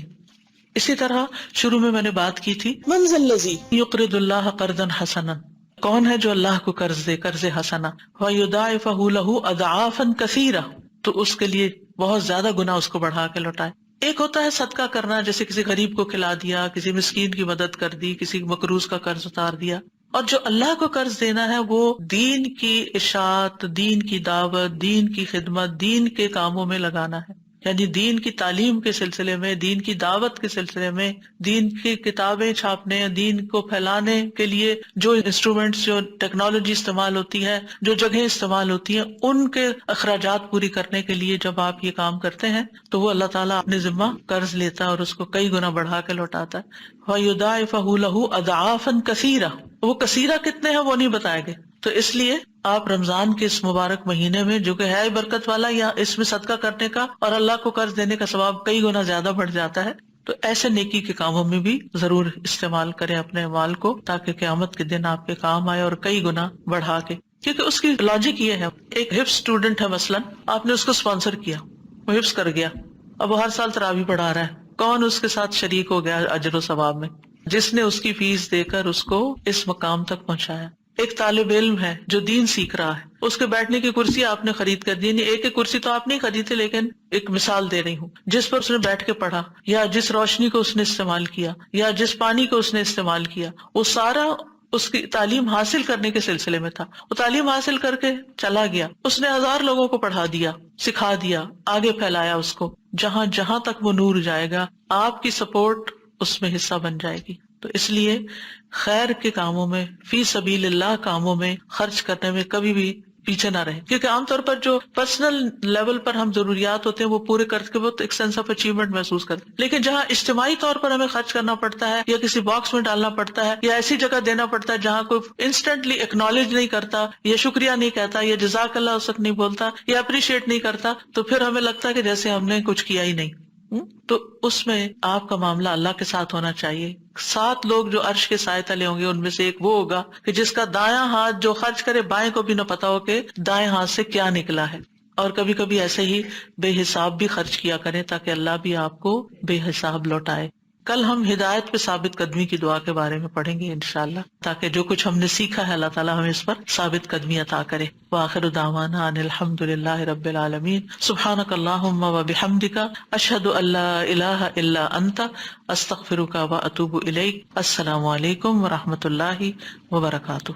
اسی طرح شروع میں نے بات کی تھی من ذا الذی یقرض اللہ قرضا حسنا، کون ہے جو اللہ کو قرض دے قرض حسنا ویضاعفہ لہ اضعافا کثیرہ، تو اس کے لیے بہت زیادہ گناہ اس کو بڑھا کے لوٹائے. ایک ہوتا ہے صدقہ کرنا، جیسے کسی غریب کو کھلا دیا، کسی مسکین کی مدد کر دی، کسی مقروض کا قرض اتار دیا. اور جو اللہ کو قرض دینا ہے وہ دین کی اشاعت، دین کی دعوت، دین کی خدمت، دین کے کاموں میں لگانا ہے، یعنی دین کی تعلیم کے سلسلے میں، دین کی دعوت کے سلسلے میں، دین کی کتابیں چھاپنے، دین کو پھیلانے کے لیے جو انسٹرومنٹس، جو ٹیکنالوجی استعمال ہوتی ہے، جو جگہیں استعمال ہوتی ہیں، ان کے اخراجات پوری کرنے کے لیے جب آپ یہ کام کرتے ہیں تو وہ اللہ تعالیٰ اپنے ذمہ قرض لیتا ہے اور اس کو کئی گنا بڑھا کے لوٹاتا ہے۔ وَيُضَاعِفَهُ لَهُ أَضْعَافًا كَثِيرًا، وہ کثیرہ کتنے ہیں وہ نہیں بتائے گئے۔ تو اس لیے آپ رمضان کے اس مبارک مہینے میں جو کہ ہے برکت والا، یا اس میں صدقہ کرنے کا اور اللہ کو قرض دینے کا ثواب کئی گنا زیادہ بڑھ جاتا ہے، تو ایسے نیکی کے کاموں میں بھی ضرور استعمال کریں اپنے مال کو، تاکہ قیامت کے دن آپ کے کام آئے اور کئی گنا بڑھا کے۔ کیونکہ اس کی لاجک یہ ہے، ایک حفظ اسٹوڈنٹ ہے مثلاً، آپ نے اس کو اسپانسر کیا، وہ حفظ کر گیا، اب وہ ہر سال تراویح پڑھا رہا ہے، کون اس کے ساتھ شریک ہو گیا اجر و ثواب میں؟ جس نے اس کی فیس دے کر اس کو اس مقام تک پہنچایا۔ ایک طالب علم ہے جو دین سیکھ رہا ہے، اس کے بیٹھنے کی کرسی آپ نے خرید کر دی، ایک ایک کرسی تو آپ نہیں خریدی، لیکن ایک مثال دے رہی ہوں، جس پر اس نے بیٹھ کے پڑھا، یا جس روشنی کو اس نے استعمال کیا، یا جس پانی کو اس نے استعمال کیا، وہ سارا اس کی تعلیم حاصل کرنے کے سلسلے میں تھا۔ وہ تعلیم حاصل کر کے چلا گیا، اس نے 1000 لوگوں کو پڑھا دیا، سکھا دیا، آگے پھیلایا اس کو۔ جہاں جہاں تک وہ نور جائے گا، آپ کی سپورٹ اس میں حصہ بن جائے گی۔ تو اس لیے خیر کے کاموں میں، فی سبیل اللہ کاموں میں خرچ کرنے میں کبھی بھی پیچھے نہ رہیں، کیونکہ عام طور پر جو پرسنل لیول پر ہم ضروریات ہوتے ہیں وہ پورے کر کے بہت ایک سینس آف اچیومنٹ محسوس کرتے ہیں، لیکن جہاں اجتماعی طور پر ہمیں خرچ کرنا پڑتا ہے، یا کسی باکس میں ڈالنا پڑتا ہے، یا ایسی جگہ دینا پڑتا ہے جہاں کوئی انسٹنٹلی ایکنالج نہیں کرتا، یا شکریہ نہیں کہتا، یا جزاک اللہ اس وقت نہیں بولتا، یا اپریشیٹ نہیں کرتا، تو پھر ہمیں لگتا ہے کہ جیسے ہم نے کچھ کیا ہی نہیں۔ تو اس میں آپ کا معاملہ اللہ کے ساتھ ہونا چاہیے۔ 7 لوگ جو عرش کے سائے تلے ہوں گے، ان میں سے ایک وہ ہوگا کہ جس کا دایاں ہاتھ جو خرچ کرے بائیں کو بھی نہ پتا ہو کہ دائیں ہاتھ سے کیا نکلا ہے۔ اور کبھی کبھی ایسے ہی بے حساب بھی خرچ کیا کریں تاکہ اللہ بھی آپ کو بے حساب لوٹائے۔ کل ہم ہدایت پہ ثابت قدمی کی دعا کے بارے میں پڑھیں گے انشاءاللہ، تاکہ جو کچھ ہم نے سیکھا ہے اللہ تعالیٰ ہمیں اس پر ثابت قدمی عطا کرے۔ وآخر دعوانا ان الحمد للہ رب العالمین۔ سبحانک اللہم وبحمدک، اشہد ان لا الہ الا انت، استغفرک واتوب الیک۔ السلام علیکم ورحمۃ اللہ وبرکاتہ۔